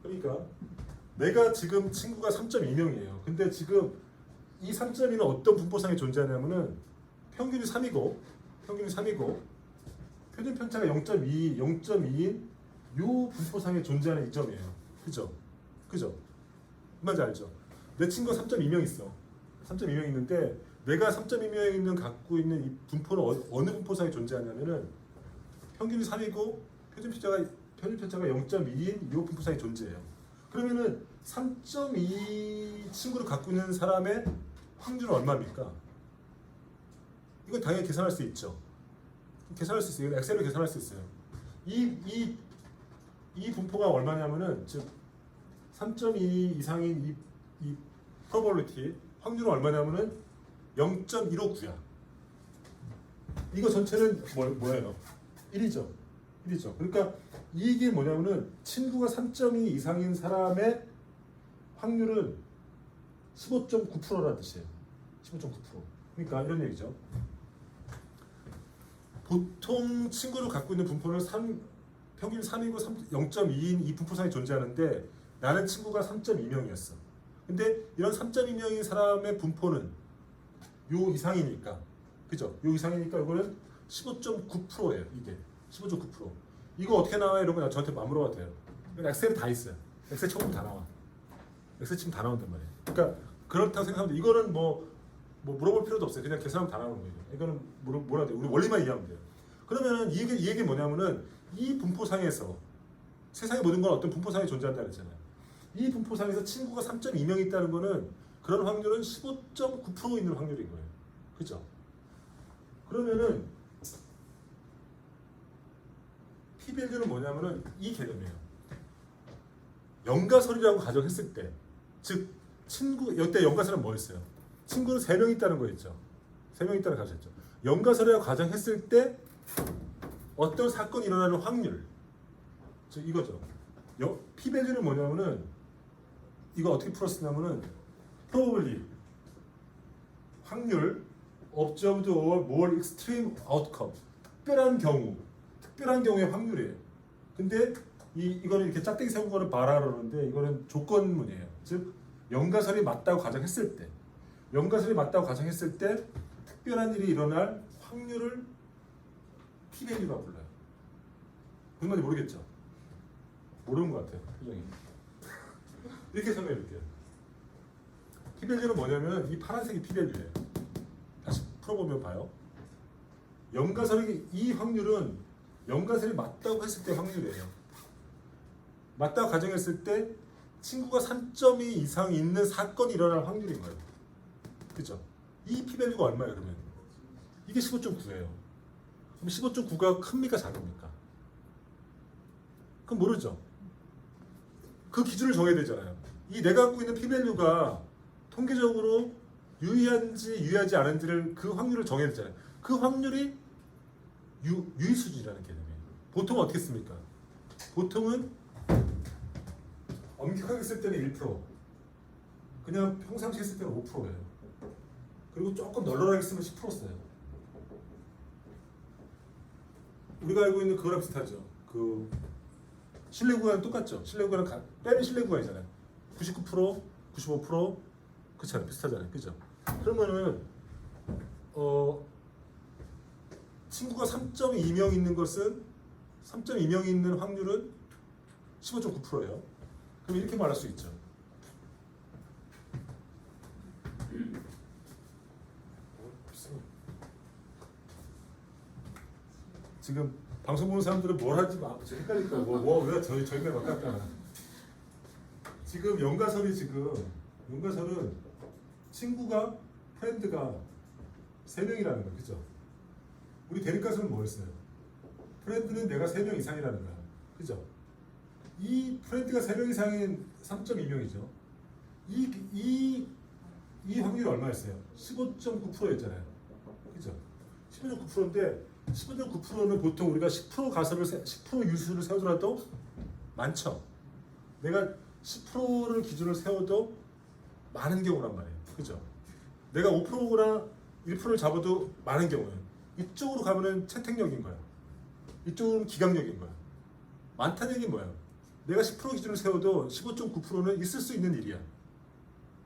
그러니까 내가 지금 친구가 3.2명이에요. 근데 지금 이 3.2는 어떤 분포상에 존재하냐면은 평균이 3이고 표준 편차가 0.2인 요 분포상에 존재하는 이 점이에요. 그죠? 뭔지 알죠? 내 친구가 3.2명 있어. 3.2명 있는데 내가 3.2명 있는 갖고 있는 이 분포는 어느 분포상에 존재하냐면은 평균이 3이고 표준 편차가 0.2인 요 분포상에 존재해요. 그러면은 3.2 친구를 갖고 있는 사람의 확률은 얼마입니까? 이건 당연히 계산할 수 있죠. 계산할 수 있어요. 엑셀로 계산할 수 있어요. 이 분포가 얼마냐면은 즉 3.2 이상인 이 probability 확률은 얼마냐면은 0.159야. 이거 전체는 뭐예요? 1이죠. 그러니까 이게 뭐냐면은 친구가 3.2 이상인 사람의 확률은 15.9%라는 뜻이에요. 15.9%. 그러니까 이런 얘기죠. 보통 친구를 갖고 있는 분포는 평균 3이고 0.2인 이 분포상에 존재하는데 나는 친구가 3.2명이었어. 근데 이런 3.2명인 사람의 분포는 요 이상이니까, 그죠? 요 이상이니까 이거는 15.9%예요. 이게 15.9%. 이거 어떻게 나와? 이런 거 저한테 안 물어봐도 돼요. 엑셀에 다 있어요. 엑셀 쳐보면 다 나와. 엑셀 치면 다 나온단 말이에요. 그러니까 그렇다고 생각하면 이거는 뭐 물어볼 필요도 없어요. 그냥 계산하면 다 나오는 거예요. 이거는 뭐라 돼요? 우리 원리만 이해하면 돼요. 그러면은 이 얘기 뭐냐면은 이 분포상에서 세상의 모든 건 어떤 분포상에 존재한다 그랬잖아요. 이 분포상에서 친구가 3.2명 있다는 거는 그런 확률은 15.9% 있는 확률인 거예요. 그죠? 그러면은 P-밸류는 뭐냐면은 이 개념이에요. 연가설이라고 가정했을 때, 즉 친구 이때 연가설은 뭐였어요? 친구는 3명 있다는 거였죠. 3명 있다는 가정했죠. 연가설이라고 가정했을 때 어떤 사건이 일어나는 확률, 즉 이거죠. P-밸류는 뭐냐면은 이거 어떻게 풀었냐면은 probably 확률 observed or more extreme outcome 특별한 경우의 확률이에요. 근데 이거는 이렇게 짝대기 세운 거를 봐라 그러는데 이거는 조건문이에요. 즉 연가설이 맞다고 가정했을 때 특별한 일이 일어날 확률을 P-밸류가 불러요. 무슨 말인지 모르겠죠? 모르는 것 같아요. 표정이. 이렇게 설명해 줄게요. P-밸류는 뭐냐면 이 파란색이 P-밸류예요. 다시 풀어보면 봐요. 이 확률은 연가설이 맞다고 했을 때 확률이에요. 맞다고 가정했을 때 친구가 3.2 이상 있는 사건이 일어날 확률인 거예요. 그죠? 이 P-밸류가 얼마예요 그러면? 이게 15.9예요. 그럼 15.9가 큽니까 작습니까? 그럼 모르죠. 그 기준을 정해야 되잖아요. 이 내가 갖고 있는 P-밸류가 통계적으로 유의한지 유의하지 않은지를 그 확률을 정해야 되잖아요. 그 확률이 유의 수준이라는 개념이에요. 보통 어떻게 씁니까? 보통은 엄격하게 쓸 때는 1%, 그냥 평상시에 쓸 때는 5%예요. 그리고 조금 널널하게 쓰면 10% 써요. 우리가 알고 있는 그거랑 비슷하죠. 그 신뢰 구간 똑같죠. 신뢰 구간은 빼는 신뢰 구간이잖아요. 99%, 95% 그렇잖아요. 비슷하잖아요. 그죠? 그러면은 친구가 3.2명 있는 것은 3.2명이 있는 확률은 15.9%예요. 그럼 이렇게 말할 수 있죠. 지금 방송 보는 사람들은 뭘 하지 마. 헷갈릴까? 왜 저희가 바꿨다. 지금 연가설은 친구가 프렌드가 3명이라는 거예요. 그죠? 우리 대립가설은 뭐였어요? 프렌드는 내가 3명 이상이라는 거야. 그죠? 이 프렌드가 3명 이상인 3.2명이죠. 이 확률이 얼마였어요? 15.9%였잖아요. 그죠? 15.9%인데 15.9%는 보통 우리가 10% 가설을 10% 유수를 세우더라도 많죠. 내가 10%를 기준으로 세워도 많은 경우란 말이에요. 그죠? 내가 5%나 1%를 잡아도 많은 경우예요. 이쪽으로 가면은 채택력인 거야. 이쪽은 기각력인 거야. 많다는 얘기는 뭐야? 내가 10% 기준을 세워도 15.9%는 있을 수 있는 일이야.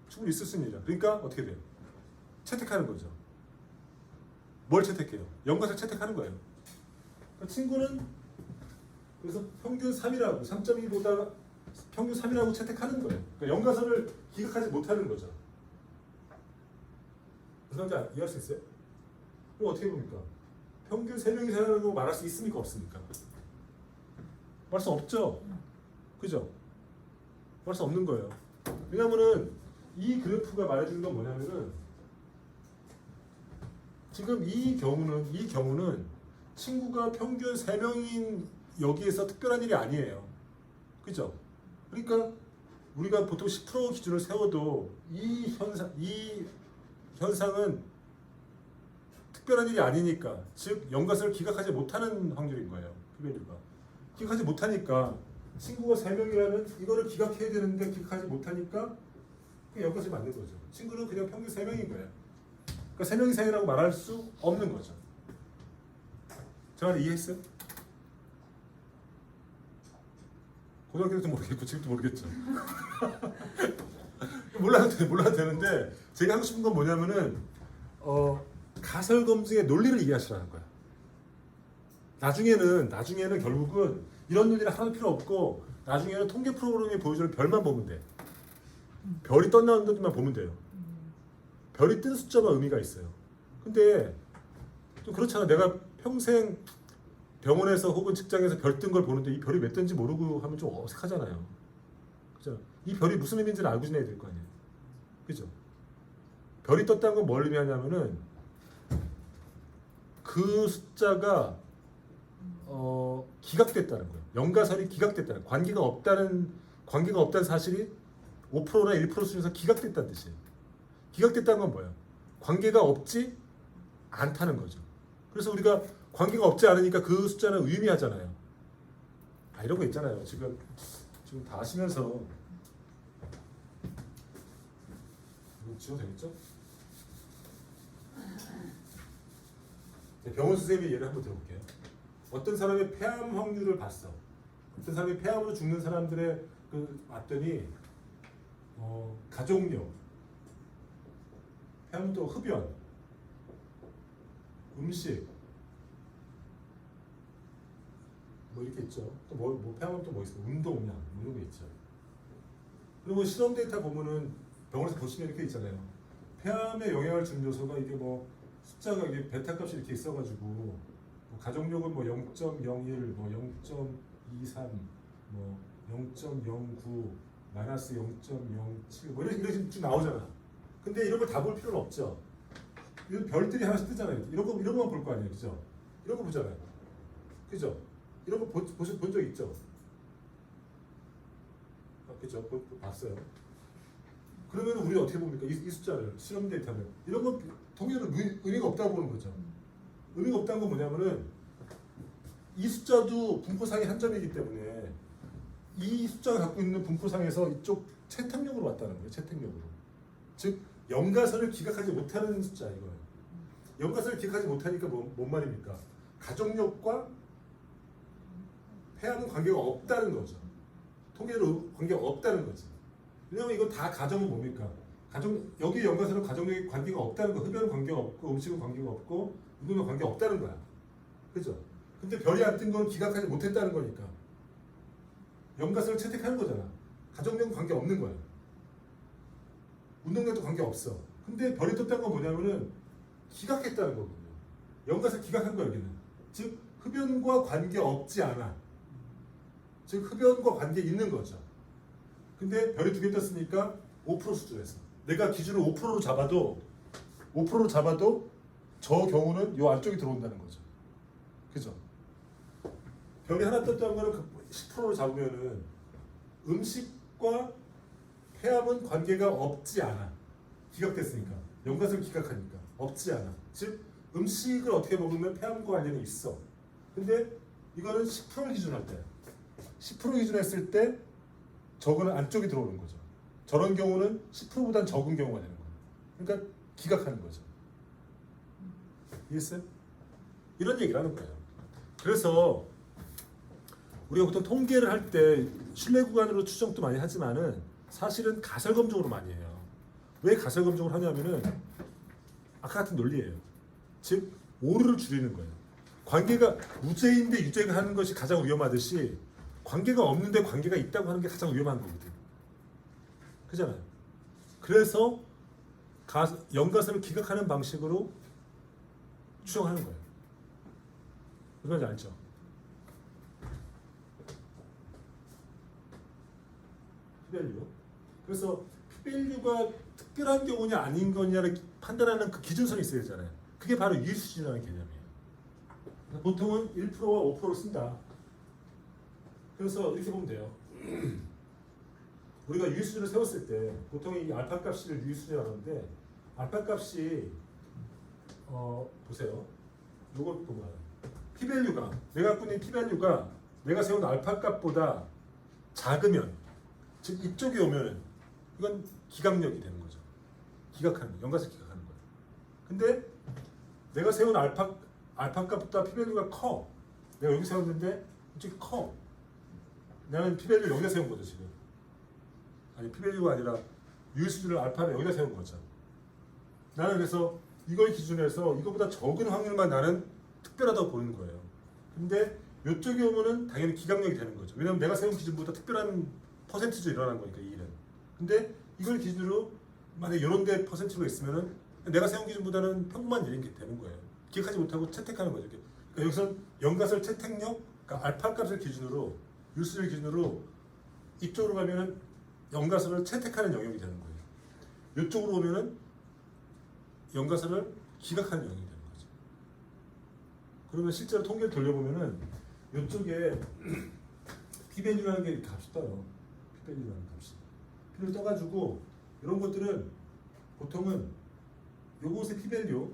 충분히 있을 수 있는 일이야. 그러니까 어떻게 돼요? 채택하는 거죠. 뭘 채택해요? 연관을 채택하는 거예요. 그러니까 친구는 그래서 평균 3이라고 3.2보다 평균 3이라고 채택하는 거예요. 그러니까 연가선을 기각하지 못하는 거죠. 무슨 말인지 이해할 수 있어요? 그럼 어떻게 봅니까? 평균 3명이 생각하고 말할 수 있습니까? 없습니까? 말할 수 없죠. 그죠? 말할 수 없는 거예요. 왜냐면은 이 그래프가 말해주는 건 뭐냐면은 지금 이 경우는 친구가 평균 3명인 여기에서 특별한 일이 아니에요. 그죠? 그러니까 우리가 보통 10% 기준을 세워도 이 현상은 특별한 일이 아니니까, 즉 연가선을 기각하지 못하는 확률인 거예요. 흡연율가 기각하지 못하니까 친구가 3명이라면 이거를 기각해야 되는데 기각하지 못하니까 연가선이 맞는 거죠. 친구는 그냥 평균 3명인 거예요. 그러니까 3명 이상이라고 말할 수 없는 거죠. 저 말 이해했어요? 고등학교 때도 모르겠고 지금도 모르겠죠. 몰라도 되는데 제가 하고 싶은 건 뭐냐면은 가설 검증의 논리를 이해하시라는 거야. 나중에는 결국은 이런 논리를 하나도 필요 없고 나중에는 통계 프로그램이 보여주는 별만 보면 돼. 별이 떠나는 것만 보면 돼요. 별이 뜬 숫자가 의미가 있어요. 근데 좀 그렇잖아. 내가 평생 병원에서 혹은 직장에서 별 뜬 걸 보는데 이 별이 몇 뜬지 모르고 하면 좀 어색하잖아요. 그죠? 이 별이 무슨 의미인지는 알고 지내야 될 거 아니에요. 그죠? 별이 떴다는 건 뭘 의미하냐면은 그 숫자가 기각됐다는 거예요. 연가설이 기각됐다는 거예요. 관계가 없다는 사실이 5%나 1% 수준에서 기각됐다는 뜻이에요. 기각됐다는 건 뭐예요? 관계가 없지 않다는 거죠. 그래서 우리가 관계가 없지 않으니까 그 숫자는 의미하잖아요. 이런 거 있잖아요. 지금 다 아시면서 이거 지워도 되겠죠? 병원 선생님의 예를 한번 들어볼게요. 어떤 사람의 폐암 확률을 봤어. 어떤 사람이 폐암으로 죽는 사람들의 봤더니 가족력, 폐암은 또 흡연, 음식, 뭐 이렇게 있죠. 또 폐암은 또 뭐 있어? 운동량 이런 거 있죠. 그리고 실험 데이터 보면은 병원에서 보시면 이렇게 있잖아요. 폐암에 영향을 주는 요소가 이게 뭐 숫자가 이게 베타 값이 이렇게 있어가지고 뭐 가족력은 뭐 0.01, 뭐 0.23, 뭐 0.09, 마이너스 0.07, 뭐 이렇게 쭉 나오잖아. 근데 이런 걸 다 볼 필요는 없죠. 이런 별들이 하나씩 뜨잖아요. 이런 거만 볼 거 아니에요, 그죠? 이런 거 보잖아요, 그죠? 이런 거 본 적 있죠? 그죠? 봤어요. 그러면 우리 어떻게 봅니까? 이 숫자를 실험 데이터를 이런 건 통계로 의미가 없다고 보는 거죠. 의미가 없다는 건 뭐냐면은 이 숫자도 분포상의 한 점이기 때문에 이 숫자가 갖고 있는 분포상에서 이쪽 채택력으로 왔다는 거예요. 채택력으로. 즉 연가선을 기각하지 못하는 숫자 이거예요. 연가선을 기각하지 못하니까 뭔 말입니까? 가족력과 폐암은 관계가 없다는 거죠. 통계로 관계가 없다는 거지. 왜냐면 이거 다 가정은 뭡니까? 여기 연관선은 가정력이 관계가 없다는 거. 흡연은 관계가 없고 음식은 관계가 없고 누구는 관계가 없다는 거야. 그죠? 근데 별이 안 뜬 건 기각하지 못했다는 거니까 연관선을 채택하는 거잖아. 가정력은 관계 없는 거야. 운동량도 관계 없어. 근데 별이 떴다는 건 뭐냐면은 기각했다는 거거든요. 연관선 기각한 거야 여기는. 즉 흡연과 관계 없지 않아. 즉 흡연과 관계 있는 거죠. 근데 별이 2개 떴으니까 5% 수준에서 내가 기준을 5%로 잡아도 저 경우는 요 안쪽이 들어온다는 거죠. 그죠? 별이 하나 떴다는 거는 10%로 잡으면은 음식과 폐암은 관계가 없지 않아. 기각됐으니까. 연관성을 기각하니까. 없지 않아. 즉 음식을 어떻게 먹으면 폐암과 관련이 있어. 근데 이거는 10%를 기준할 때 10% 기준했을 때 저거는 안쪽에 들어오는 거죠. 저런 경우는 10%보단 적은 경우가 되는 거예요. 그러니까 기각하는 거죠. 이해했어요? 이런 얘기를 하는 거예요. 그래서 우리가 보통 통계를 할 때 신뢰 구간으로 추정도 많이 하지만은 사실은 가설 검증으로 많이 해요. 왜 가설 검증을 하냐면은 아까 같은 논리예요. 즉 오류를 줄이는 거예요. 관계가 무죄인데 유죄가 하는 것이 가장 위험하듯이 관계가 없는데 관계가 있다고 하는 게 가장 위험한 거거든. 그잖아요. 그래서 연가설을 기각하는 방식으로 추정하는 거예요. 무슨 말인지 알죠? P-value. 그래서 P-value가 특별한 경우냐 아닌 거냐를 판단하는 그 기준선이 있어야 되잖아요. 그게 바로 유의수준이라는 개념이에요. 보통은 1%와 5%를 쓴다. 그래서 이렇게 보면 돼요. 우리가 유의수준을 세웠을 때 보통 이 알파 값을 유의수준이라고 하는데 알파 값이 보세요. 요걸 보면 P-value가 내가 갖고 있는 P-value가 내가 세운 알파 값보다 작으면 즉 이쪽에 오면은 이건 기각력이 되는 거죠. 기각하는 거, 연관성 기각하는 거예요. 근데 내가 세운 알파 값보다 P-value가 커. 내가 여기 세웠는데 이쪽이 커. 나는 P-value 여기다 세운 거죠 지금. 아니 P-value가 아니라 유의수준을 알파를 여기다 세운 거죠. 나는 그래서 이걸 기준해서 이거보다 적은 확률만 나는 특별하다고 보는 거예요. 근데 이쪽에 오면은 당연히 기각력이 되는 거죠. 왜냐면 내가 세운 기준보다 특별한 퍼센티지로 일어나는 거니까 이 일은. 근데 이걸 기준으로 만약에 이런 데 퍼센티지가 있으면은 내가 세운 기준보다는 평균만 내린 게 되는 거예요. 기억하지 못하고 채택하는 거죠. 그러니까 여기서 연가설 채택력, 그러니까 알파 값을 기준으로 유수를 기준으로 이쪽으로 가면은 연가설을 채택하는 영역이 되는 거예요. 이쪽으로 오면은 연가설을 기각하는 영역이 되는 거죠. 그러면 실제로 통계를 돌려보면은 이쪽에 P-value라는 게 값이 떠요. P-value라는 값이. P를 떠가지고 이런 것들은 보통은 요것의 P-value,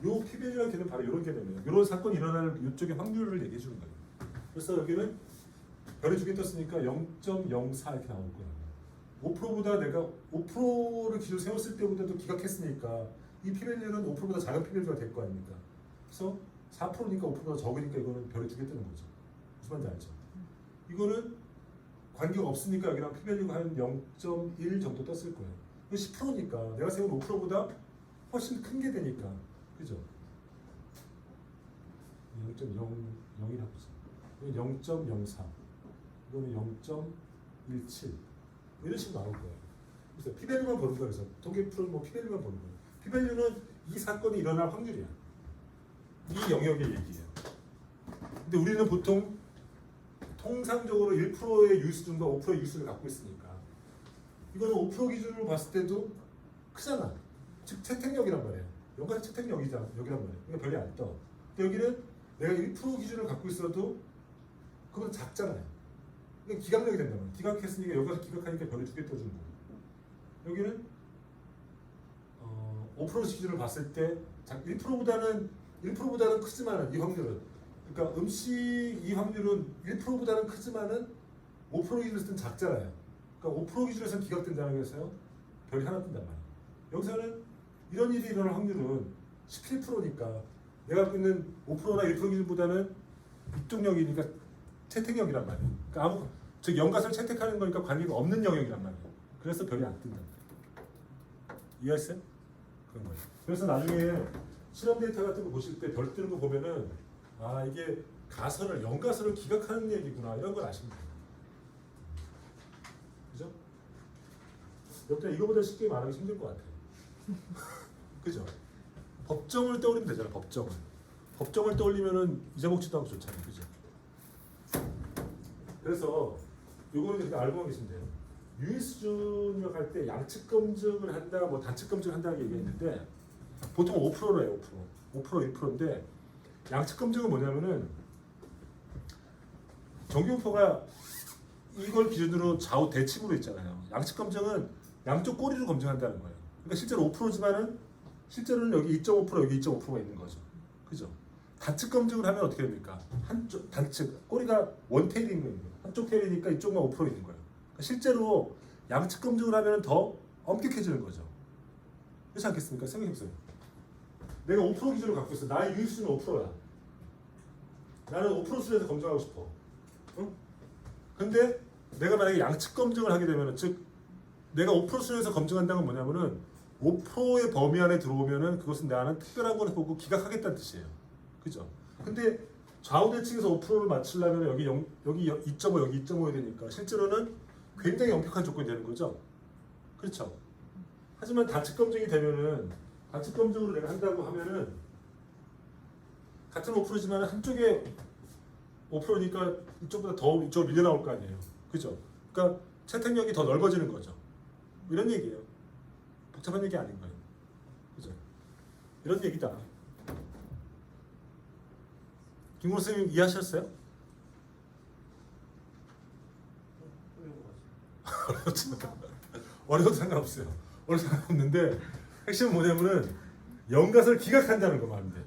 요 P-value라는 개념은 바로 이런 개념이에요. 이런 사건이 일어날 이쪽의 확률을 얘기해 주는 거예요. 그래서 여기는 별이 2개 떴으니까 0.04 이렇게 나올 거예요. 5%보다 내가 5%를 기준 세웠을 때보다도 기각했으니까 이 P-value는 5%보다 작은 P-value가 될 거 아닙니까? 그래서 4%니까 5%보다 적으니까 이거는 별이 2개 뜨는 거죠. 무슨 말인지 알죠? 이거는 관계가 없으니까 여기랑 P-value가 한 0.1 정도 떴을 거예요. 10%니까 내가 세운 5%보다 훨씬 큰 게 되니까, 그죠? 0.0이라고 보세요. 0.04, 이거는 0.17 이런 식으로 나올 거예요. 그래서 P-value만 보는 거예요. 그래서 통계 풀은 뭐 P-value만 보는 거예요. P-value는 이 사건이 일어날 확률이야. 이 영역의 얘기예요. 근데 우리는 보통 통상적으로 1%의 유수준과 5%의 유수를 갖고 있으니까 이거는 5% 기준으로 봤을 때도 크잖아. 즉 채택력이란 말이에요. 연관의 채택력이란 말이에요. 그러니까 별이 안 떠. 근데 여기는 내가 1% 기준을 갖고 있어도 그건 작잖아요. 그러니까 기각력이 된단 말이에요. 기각했으니까 연관에서 기각하니까 별이 2개 떠주는 거고. 여기는 5% 기준을 봤을 때 1%보다는 크지만은 이 확률은, 그러니까 음식 이 확률은 1%보다는 크지만은 5% 기준에서는 작잖아요. 그러니까 5% 기준에서는 기각된다는 것에서 별이 하나 뜬단 말이에요. 여기서는 이런 일이 일어날 확률은 17%니까 내가 갖고 있는 5%나 1% 기준보다는 이쪽력이니까 채택력이란 말이에요. 그러니까 즉 연가설 채택하는 거니까 관계가 없는 영역이란 말이에요. 그래서 별이 안 뜬다. 이해했어요? 그런 거예요. 그래서 나중에 실험 데이터 같은 거 보실 때 별 뜨는 거 보면은 아 이게 연가설을 기각하는 얘기구나 이런 걸 아시면 돼요. 그죠? 여러분 이거보다 쉽게 말하기 힘들 것 같아요. 그죠? 법정을 떠올리면 되잖아. 법정을 떠올리면은 이자복지도 하고 좋잖아요. 그죠? 그래서 요거는 그냥 알고 계시면 돼요. 유의수준을 할 때 양측 검증을 한다, 뭐 단측 검증을 한다는 얘기했는데 보통 5%로 해요. 5%, 1%인데 양측 검증은 뭐냐면은 정규분포가 이걸 기준으로 좌우 대칭으로 있잖아요. 양측 검증은 양쪽 꼬리로 검증한다는 거예요. 그러니까 실제로 5%지만은 실제로는 여기 2.5% 여기 2.5%가 있는 거죠. 그죠? 단측 검증을 하면 어떻게 됩니까? 한쪽 단측 꼬리가 원테일인 거예요. 한쪽 테일이니까 이쪽만 5% 있는 거예요. 그러니까 실제로 양측 검증을 하면 더 엄격해지는 거죠. 그렇지 않겠습니까? 생각해보세요. 내가 5% 기준을 갖고 있어. 나의 유의수는 5%야. 나는 5% 수준에서 검증하고 싶어. 응? 근데 내가 만약에 양측 검증을 하게 되면, 즉 내가 5% 수준에서 검증한다는 건 뭐냐면은 5%의 범위 안에 들어오면은 그것은 나는 특별한 걸 보고 기각하겠다는 뜻이에요. 그죠? 근데 좌우 대칭에서 5%를 맞추려면 여기 2.5 여기 2.5야 되니까 실제로는 굉장히 엄격한 조건이 되는 거죠. 그렇죠? 하지만 단측 검증이 되면은 단측 검증으로 내가 한다고 하면은 같은 5%지만 한쪽에 5%니까 이쪽보다 더 이쪽으로 밀려 나올 거 아니에요. 그죠? 그러니까 채택력이 더 넓어지는 거죠. 이런 얘기예요. 복잡한 얘기 아닌 거예요. 그죠? 이런 얘기다. 김국호 선생님 이해하셨어요? 어려워도 상관없어요. 어려워도 상관없는데 핵심은 뭐냐면은 연가설을 기각한다는 거 말인데,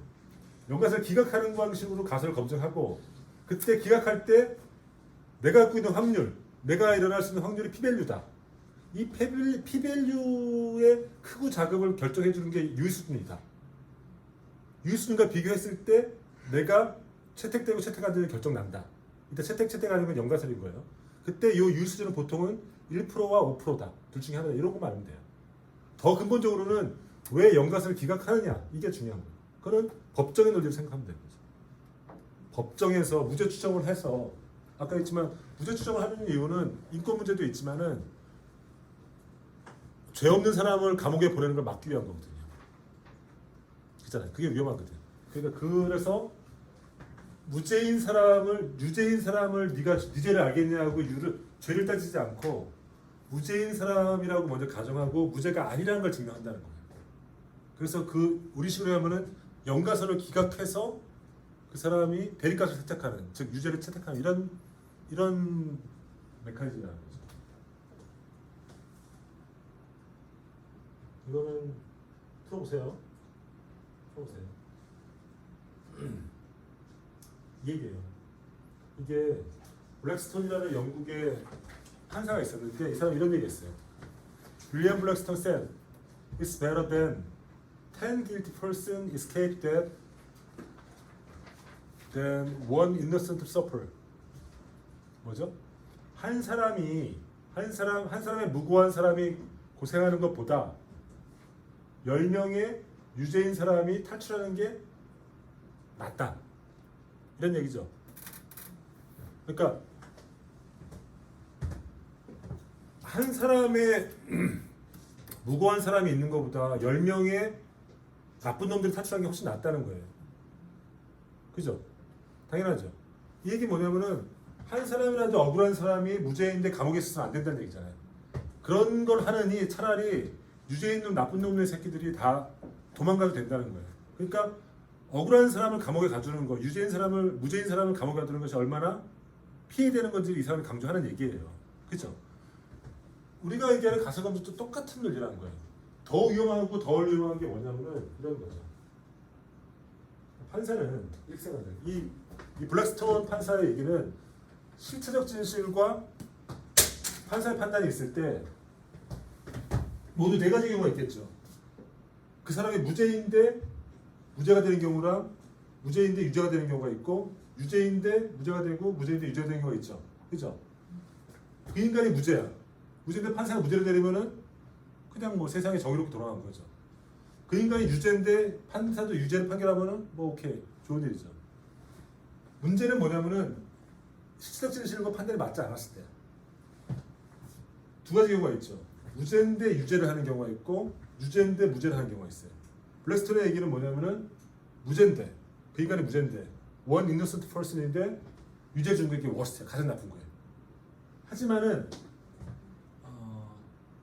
연가설을 기각하는 방식으로 가설을 검증하고, 그때 기각할 때 내가 갖고 있는 확률, 내가 일어날 수 있는 확률이 피밸류다. 이 피밸류의 크고 작음을 결정해 주는 게 유의수준이다. 유의수준과 비교했을 때 내가 채택되고 채택 안 되는 결정 난다. 이때 채택하는 건 연가설인 거예요. 그때 이 유의수준은 보통은 1%와 5%다. 둘 중에 하나, 이런 것만 알면 돼요. 더 근본적으로는 왜 연가설을 기각하느냐, 이게 중요한 거예요. 그건 법정의 논리를 생각하면 되는 거죠. 법정에서 무죄 추정을 해서, 아까 했지만 무죄 추정을 하는 이유는 인권 문제도 있지만은 죄 없는 사람을 감옥에 보내는 걸 막기 위한 거거든요. 그렇잖아요. 그게 위험하거든요. 그러니까 그래서 유죄인 사람을 네가 유죄를 알겠냐고 죄를 따지지 않고 무죄인 사람이라고 먼저 가정하고 무죄가 아니라는 걸 증명한다는 거예요. 그래서 우리 식으로 하면은 연가설을 기각해서 그 사람이 대리값을 채택하는, 즉 유죄를 채택하는 이런 메커니즘이라는 거죠. 이거는 풀어보세요. 이 얘기예요. 이게 블랙스톤이라는 영국의 판사가 있었는데 이 사람이 이런 얘기했어요. 윌리엄 블랙스톤 said, "It's better than 10 guilty person escape death than one innocent suffer." 뭐죠? 한 사람의 무고한 사람이 고생하는 것보다 10명의 유죄인 사람이 탈출하는 게 낫다. 이런 얘기죠. 그러니까 한 사람의 무고한 사람이 있는 것보다 10명의 나쁜 놈들이 탈출하는 게 훨씬 낫다는 거예요. 그죠? 당연하죠. 이 얘기 뭐냐면은 한 사람이라도 억울한 사람이 무죄인데 감옥에 있어서는 안 된다는 얘기잖아요. 그런 걸 하느니 차라리 유죄인 놈, 나쁜 놈의 새끼들이 다 도망가도 된다는 거예요. 그러니까 억울한 사람을 감옥에 가두는 거, 무죄인 사람을 감옥에 가두는 것이 얼마나 피해되는 건지 이 사람이 강조하는 얘기예요. 그렇죠? 우리가 얘기하는 가설검증도 똑같은 논리라는 거예요. 더 위험하고 덜 위험한 게 뭐냐면은 이런 거죠. 판사는 이렇게 생각해요. 이 블랙스톤 판사의 얘기는 실체적 진실과 판사의 판단이 있을 때 모두 네 가지 경우가 있겠죠. 그 사람이 무죄인데 무죄가 되는 경우랑 무죄인데 유죄가 되는 경우가 있고, 유죄인데 무죄가 되고 무죄인데 유죄가 되는 경우가 있죠. 그죠? 그 인간이 무죄야. 무죄인데 판사가 무죄를 내리면은 그냥 뭐 세상에 정의롭게 돌아간 거죠. 그 인간이 유죄인데 판사도 유죄를 판결하면은 뭐 오케이, 좋은 일이죠. 문제는 뭐냐면은 실체적 진실과 판단이 맞지 않았을 때 두 가지 경우가 있죠. 무죄인데 유죄를 하는 경우가 있고 유죄인데 무죄를 하는 경우가 있어요. 블랙스톤의 얘기는 뭐냐면은 무죄인데, 그 인간이 무죄인데 one innocent person인데 유죄 준 게 워스트야. 가장 나쁜 거예요. 하지만은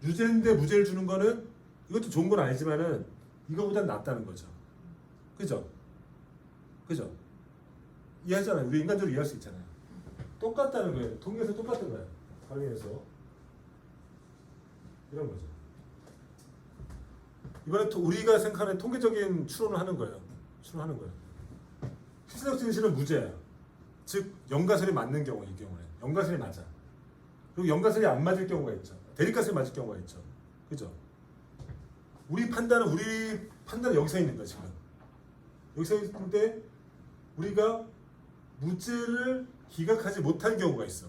유죄인데 무죄를 주는 거는 이것도 좋은 건 아니지만은 이거보단 낫다는 거죠. 그죠? 이해하잖아요. 우리 인간적으로 이해할 수 있잖아요. 똑같다는 거예요. 통계에서 똑같은 거예요. 강의에서 이런 거죠. 이거는 우리가 생각하는 통계적인 추론을 하는 거예요. 추론하는 거예요. 필수적 진실은 무죄야. 즉 연가설이 맞는 경우 이 경우는 연가설이 맞아. 그리고 연가설이 안 맞을 경우가 있죠. 대립가설이 맞을 경우가 있죠. 그죠? 우리 판단은 여기서 있는 거야 지금. 여기서 있는데 우리가 무죄를 기각하지 못한 경우가 있어.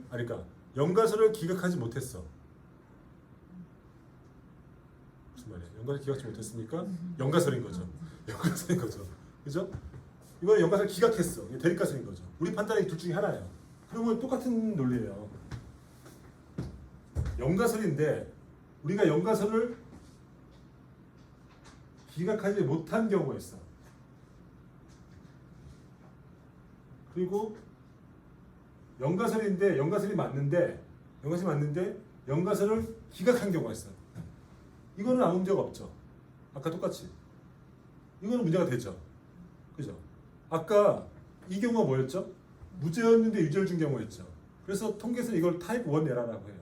그러니까 연가설을 기각하지 못했어. 무슨 말이야? 연가설 기각하지 못했으니까 연가설인 거죠. 연가설인 거죠. 그죠? 이거는 연가설 기각했어. 이게 대립가설인 거죠. 우리 판단이 둘 중에 하나예요. 그러면 똑같은 논리예요. 연가설인데 우리가 연가설을 기각하지 못한 경우가 있어. 그리고 연가설이 맞는데 연가설을 기각한 경우가 있어. 이거는 아무 문제가 없죠. 아까 똑같이. 이거는 문제가 되죠. 그죠? 아까 이 경우가 뭐였죠? 무죄였는데 유죄를 준 경우였죠. 그래서 통계에서는 이걸 타입 1 에러라고 해요.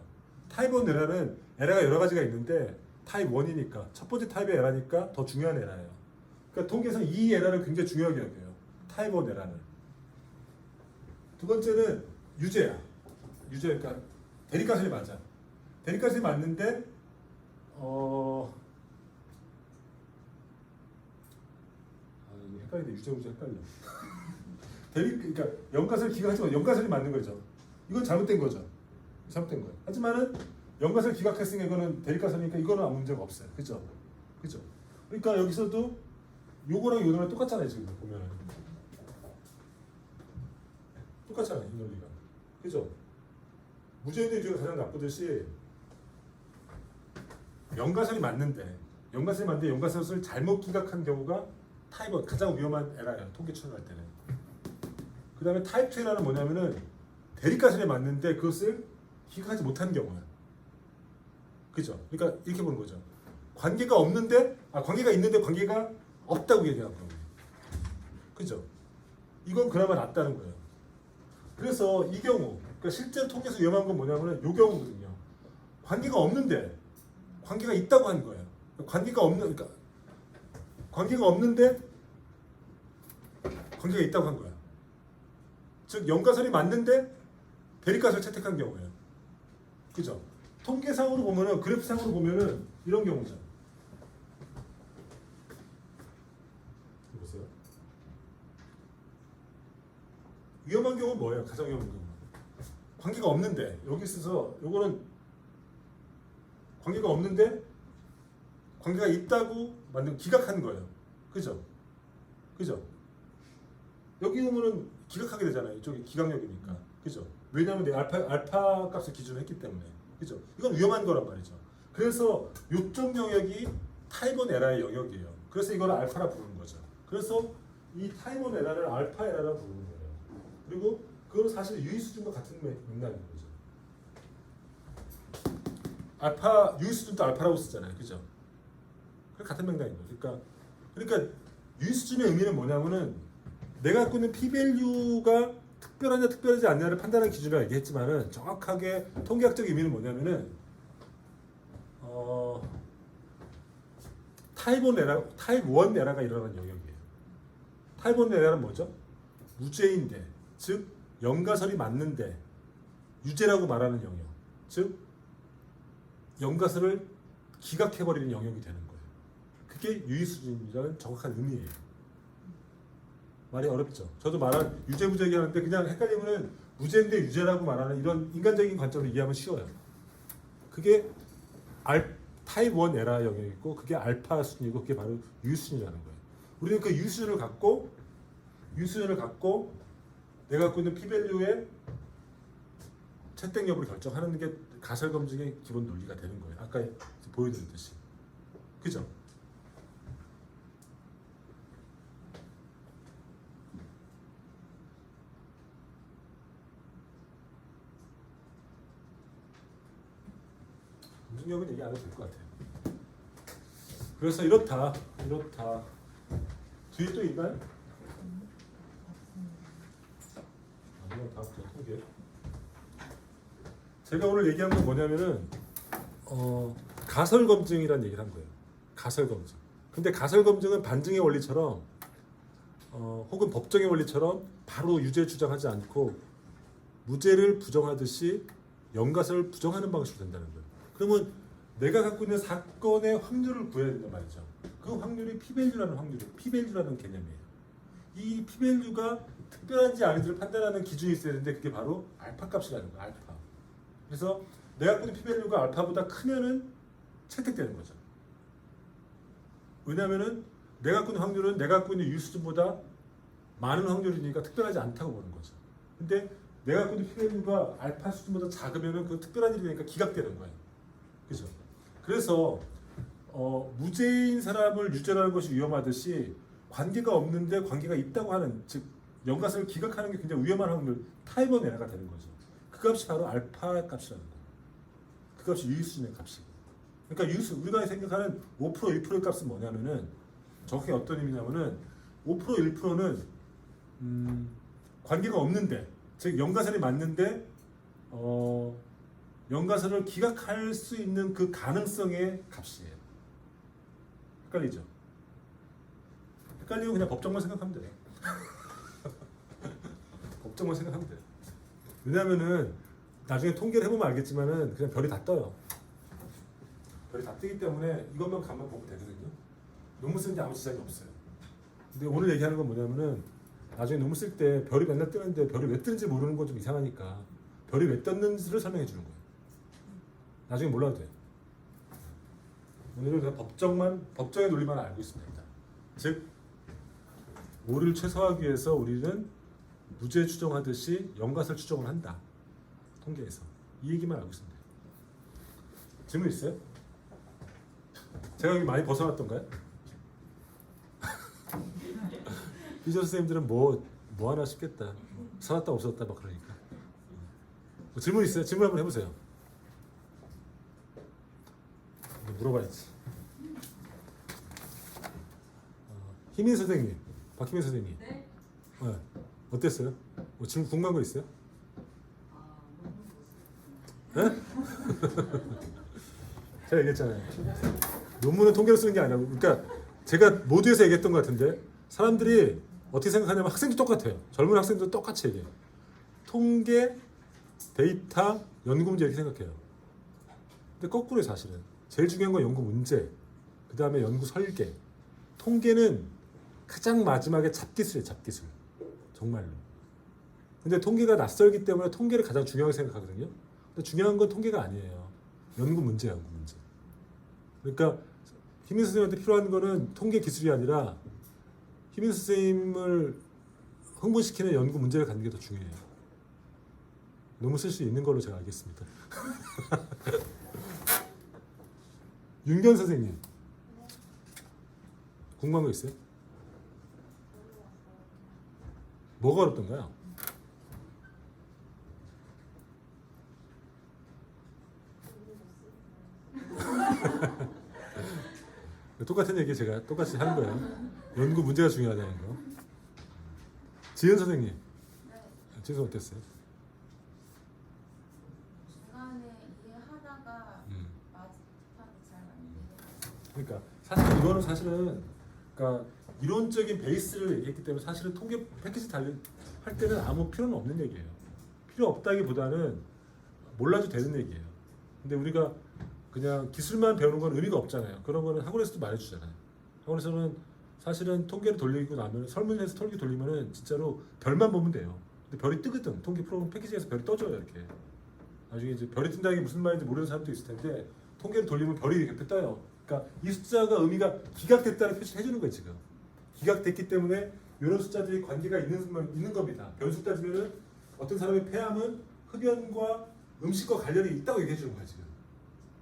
타입 1 에러는 에러가 여러 가지가 있는데 타입 1이니까 첫 번째 타입의 에러니까 더 중요한 에러예요. 그러니까 통계에서는 이 에러를 굉장히 중요하게 여겨요. 타입 1 에러는. 두 번째는 유죄야. 그러니까 대립가설이 맞아. 대립가설이 맞는데 헷갈리네. 유죄 헷갈려. 그러니까 연가설 기각하지만 연가설이 맞는 거죠. 이건 잘못된 거죠. 잘못된 거예요. 하지만은 연가설 기각했으니까 이거는 대립가설이니까 이거는 아무 문제가 없어요. 그죠? 그러니까 여기서도 요거랑 요거랑 똑같잖아요. 지금 보면은 똑같잖아요. 이 논리가. 그죠? 무죄인데 유죄가 가장 나쁘듯이 연가설이 맞는데 연가설을 잘못 기각한 경우가 타입 1 가장 위험한 에러예요. 통계 추론할 때는. 그 다음에 타입 2 에러는 뭐냐면은 대립가설이 맞는데 그것을 기각하지 못한 경우야. 그죠? 그러니까 이렇게 보는 거죠. 관계가 있는데 관계가 없다고 얘기하는 거예요. 그죠? 이건 그나마 낫다는 거예요. 그래서 이 경우, 그러니까 실제로 통계에서 위험한 건 뭐냐면은 이 경우거든요. 관계가 없는데 관계가 있다고 한 거예요. 관계가 없는데 관계가 있다고 한 거야. 즉 연가설이 맞는데 대립가설 채택한 경우예요. 그죠? 통계상으로 보면은 그래프상으로 보면은 이런 경우죠. 보세요. 위험한 경우는 뭐예요? 가장 위험한 경우. 관계가 없는데 여기 있어서 요거는 관계가 없는데 관계가 있다고 기각한 거예요. 그죠? 여기 오면은 기각하게 되잖아요. 이쪽이 기각력이니까. 그죠? 왜냐하면 내 알파 값을 기준으로 했기 때문에. 그죠? 이건 위험한 거란 말이죠. 그래서 이쪽 영역이 타입 1 에러의 영역이에요. 그래서 이걸 알파라 부르는 거죠. 그래서 이 타입 1 에러를 알파 에러라 부르는 거예요. 그리고 그건 사실 유의 수준과 같은 맥락인 거죠. 유의 수준도 알파라고 쓰잖아요. 그죠? 같은 맥락인 거죠. 그러니까 유의 수준의 의미는 뭐냐면은 내가 갖고 있는 p-value가 특별하냐 특별하지 않냐를 판단하는 기준이라고 얘기했지만은 정확하게 통계학적 의미는 뭐냐면은 타입 1 에러가 일어나는 영역이에요. 타입 1 에러는 뭐죠? 무죄인데, 즉 연가설이 맞는데 유죄라고 말하는 영역, 즉 연가설을 기각해버리는 영역이 되는 거예요. 그게 유의 수준이라는 정확한 의미예요. 말이 어렵죠. 저도 말한 유죄 무죄 얘기하는데 그냥 헷갈리면은 무죄인데 유죄라고 말하는 이런 인간적인 관점으로 이해하면 쉬워요. 그게 타입 1 에러 영역이고 그게 알파 수준이고 그게 바로 유의 수준이라는 거예요. 우리는 그 유의 수준을 갖고 내가 갖고 있는 p-value의 채택 여부를 결정하는 게 가설 검증의 기본 논리가 되는 거예요. 아까 보여드렸듯이. 그죠? 검증력은 얘기 안 해도 될 것 같아요. 그래서 이렇다. 뒤에 또 있나요? 이건 다음부터 통계. 제가 오늘 얘기한 건 뭐냐면은 가설 검증이라는 얘기를 한 거예요. 가설 검증. 근데 가설 검증은 반증의 원리처럼 혹은 법정의 원리처럼 바로 유죄 주장하지 않고 무죄를 부정하듯이 연가설을 부정하는 방식으로 된다는 거예요. 그러면 내가 갖고 있는 사건의 확률을 구해야 된단 말이죠. 그 확률이 P밸류라는 개념이에요. 이 P밸류가 특별한지 아닌지를 판단하는 기준이 있어야 되는데 그게 바로 알파 값이라는 거예요. 알파. 그래서 내가 갖고 있는 P밸류가 알파보다 크면은 채택되는 거죠. 왜냐하면은 내가 갖고 있는 확률은 내가 갖고 있는 유수준보다 많은 확률이니까 특별하지 않다고 보는 거죠. 근데 내가 갖고 있는 P밸류가 알파 수준보다 작으면은 그 특별한 일이 되니까 기각되는 거예요. 그죠? 그래서 무죄인 사람을 유죄라는 것이 위험하듯이 관계가 없는데 관계가 있다고 하는, 즉 연가설을 기각하는 게 굉장히 위험한 확률, 타입원 에러가 되는 거죠. 그 값이 바로 알파 값이라는 거예요. 그 값이 유의수준의 값이고. 그러니까 우리가 생각하는 5% 1%의 값은 뭐냐면은 정확히 어떤 의미냐면은 5% 1%는 관계가 없는데, 즉 연가설이 맞는데 연가설을 기각할 수 있는 그 가능성의 값이에요. 헷갈리죠? 헷갈리면 그냥 법정만 생각하면 돼요. 법정만 생각하면 돼요. 왜냐면은 나중에 통계를 해보면 알겠지만은 그냥 별이 다 떠요. 별이 다 뜨기 때문에 이것만 가만 보면 되거든요. 논문 쓰는데 아무 지장이 없어요. 근데 오늘 얘기하는 건 뭐냐면은 나중에 논문 쓸 때 별이 맨날 뜨는데 별이 왜 뜨는지 모르는 건 좀 이상하니까 별이 왜 떴는지를 설명해 주는 거예요. 나중에 몰라도 돼요. 오늘은 그냥 법정의 논리만 알고 있습니다. 즉 오류를 최소화하기 위해서 우리는 무죄 추정하듯이 연가설 추정을 한다. 통계에서. 이 얘기만 알고 있습니다. 질문 있어요? 제가 여기 많이 벗어났던가요? 비저 선생님들은 뭐 하나 싶겠다. 살았다 없었다 막 그러니까. 질문 있어요? 질문 한번 해보세요. 물어봐야지. 희민 선생님, 박희민 선생님. 네? 네. 어땠어요? 질문 궁금한 거 있어요? 네? 제가 얘기했잖아요. 논문은 통계로 쓰는 게 아니라고. 그러니까 제가 모두에서 얘기했던 것 같은데 사람들이 어떻게 생각하냐면 학생도 똑같아요. 젊은 학생도 똑같이 얘기해요. 통계, 데이터, 연구 문제 이렇게 생각해요. 근데 거꾸로요 사실은. 제일 중요한 건 연구 문제, 그 다음에 연구 설계. 통계는 가장 마지막에 잡기술이에요. 잡기술. 정말로. 근데 통계가 낯설기 때문에 통계를 가장 중요하게 생각하거든요. 근데 중요한 건 통계가 아니에요. 연구 문제예요. 연구 문제. 그러니까 희민 선생님한테 필요한 거는 통계 기술이 아니라 희민 선생님을 흥분시키는 연구 문제를 갖는 게 더 중요해요. 너무 쓸 수 있는 걸로 제가 알겠습니다. 윤견 선생님 궁금한 거 있어요? 뭐가 어렵던가요? 똑같은 얘기 제가 똑같이 하는 거예요. 연구 문제가 중요하다는 거. 지은 선생님, 지은 선생님 어땠어요? 중간에 이해하다가 마지막에 잘 맞는데. 그러니까 사실 이거는 사실은 그러니까 이론적인 베이스를 얘기했기 때문에 사실은 통계 패키지 할 때는 아무 필요는 없는 얘기예요. 필요 없다기보다는 몰라도 되는 얘기예요. 근데 우리가 그냥 기술만 배우는 건 의미가 없잖아요. 그런 거는 학원에서도 말해주잖아요. 학원에서는 사실은 통계를 돌리고 나면 설문에서 통계 돌리면은 진짜로 별만 보면 돼요. 근데 별이 뜨거든. 통계 프로그램 패키지에서 별이 떠져요 이렇게. 나중에 이제 별이 뜬다는 게 무슨 말인지 모르는 사람도 있을 텐데 통계를 돌리면 별이 이렇게 떠요. 그러니까 이 숫자가 의미가 기각됐다는 표시를 해주는 거예요 지금. 기각됐기 때문에 이런 숫자들이 관계가 있는 겁니다. 변수 따지면은 어떤 사람의 폐암은 흡연과 음식과 관련이 있다고 얘기해 주는 거예요 지금.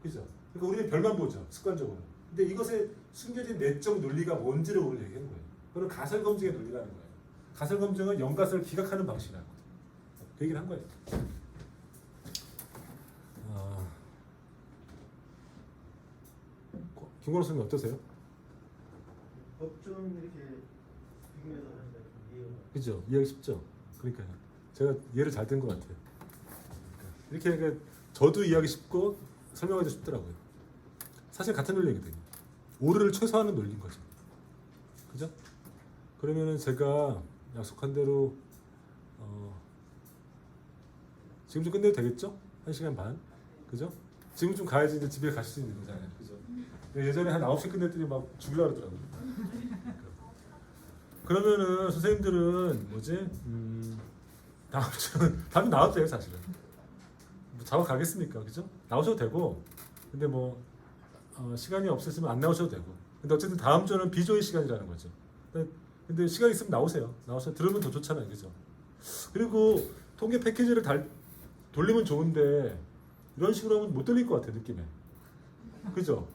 그죠? 그러니까 우리는 별만 보죠 습관적으로. 근데 이것에 숨겨진 내적 논리가 뭔지를 오늘 얘기하는 거예요. 그건 가설 검증의 논리라는 거예요. 가설 검증은 연가설을 기각하는 방식이라는 거예요. 그 얘기를 한 거예요. 김건호 선생님 어떠세요? 법정 이렇게 비교해서 하니까 좀 이해가. 그죠? 이해하기 쉽죠? 그러니까요. 제가 이해를 잘 된 것 같아요. 이렇게 그러니까 저도 이해하기 쉽고 설명하기 쉽더라고요. 사실 같은 논리거든요. 오류를 최소화하는 논리인 거죠. 그죠? 그러면은 제가 약속한 대로 지금 좀 끝내도 되겠죠? 1시간 반. 그죠? 지금 좀 가야지 이제 집에 가실 수 있는 거잖아요. 그죠? 예전에 한 9시 끝냈더니 막 죽으려고 그러더라고요. 그러면은 선생님들은 뭐지? 다음 주는 다음에 나와도 돼요, 사실은. 뭐 잡아가겠습니까? 그죠? 나오셔도 되고, 근데 뭐 시간이 없으시면 안 나오셔도 되고. 근데 어쨌든 다음 주는 비조의 시간이라는 거죠. 근데 시간 있으면 나오세요. 나와서 들으면 더 좋잖아요, 그죠? 그리고 통계 패키지를 돌리면 좋은데 이런 식으로 하면 못 돌릴 것 같아요, 느낌에. 그죠?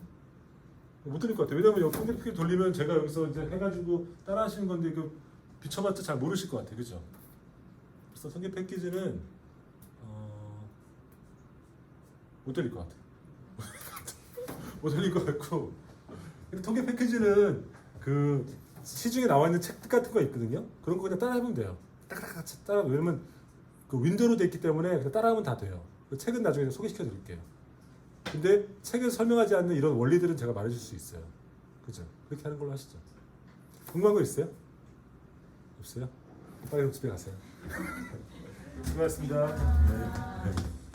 못 돌릴 것 같아요. 왜냐면 여기 통계 패키지 돌리면 제가 여기서 이제 해가지고 따라하시는 건데 그 비춰봤자 잘 모르실 것 같아요, 그죠? 그래서 통계 패키지는 못 돌릴 것 같아요. 못 돌릴 것 같고. 근데 통계 패키지는 그 시중에 나와 있는 책 같은 거 있거든요. 그런 거 그냥 따라하면 돼요. 딱딱딱 따라. 왜냐면 그 윈도우로 돼 있기 때문에 그냥 따라하면 다 돼요. 그 책은 나중에 소개시켜 드릴게요. 근데 책에서 설명하지 않는 이런 원리들은 제가 말해줄 수 있어요. 그죠? 그렇게 하는 걸로 하시죠. 궁금한 거 있어요? 없어요? 빨리 집에 가세요. 수고하셨습니다. 네.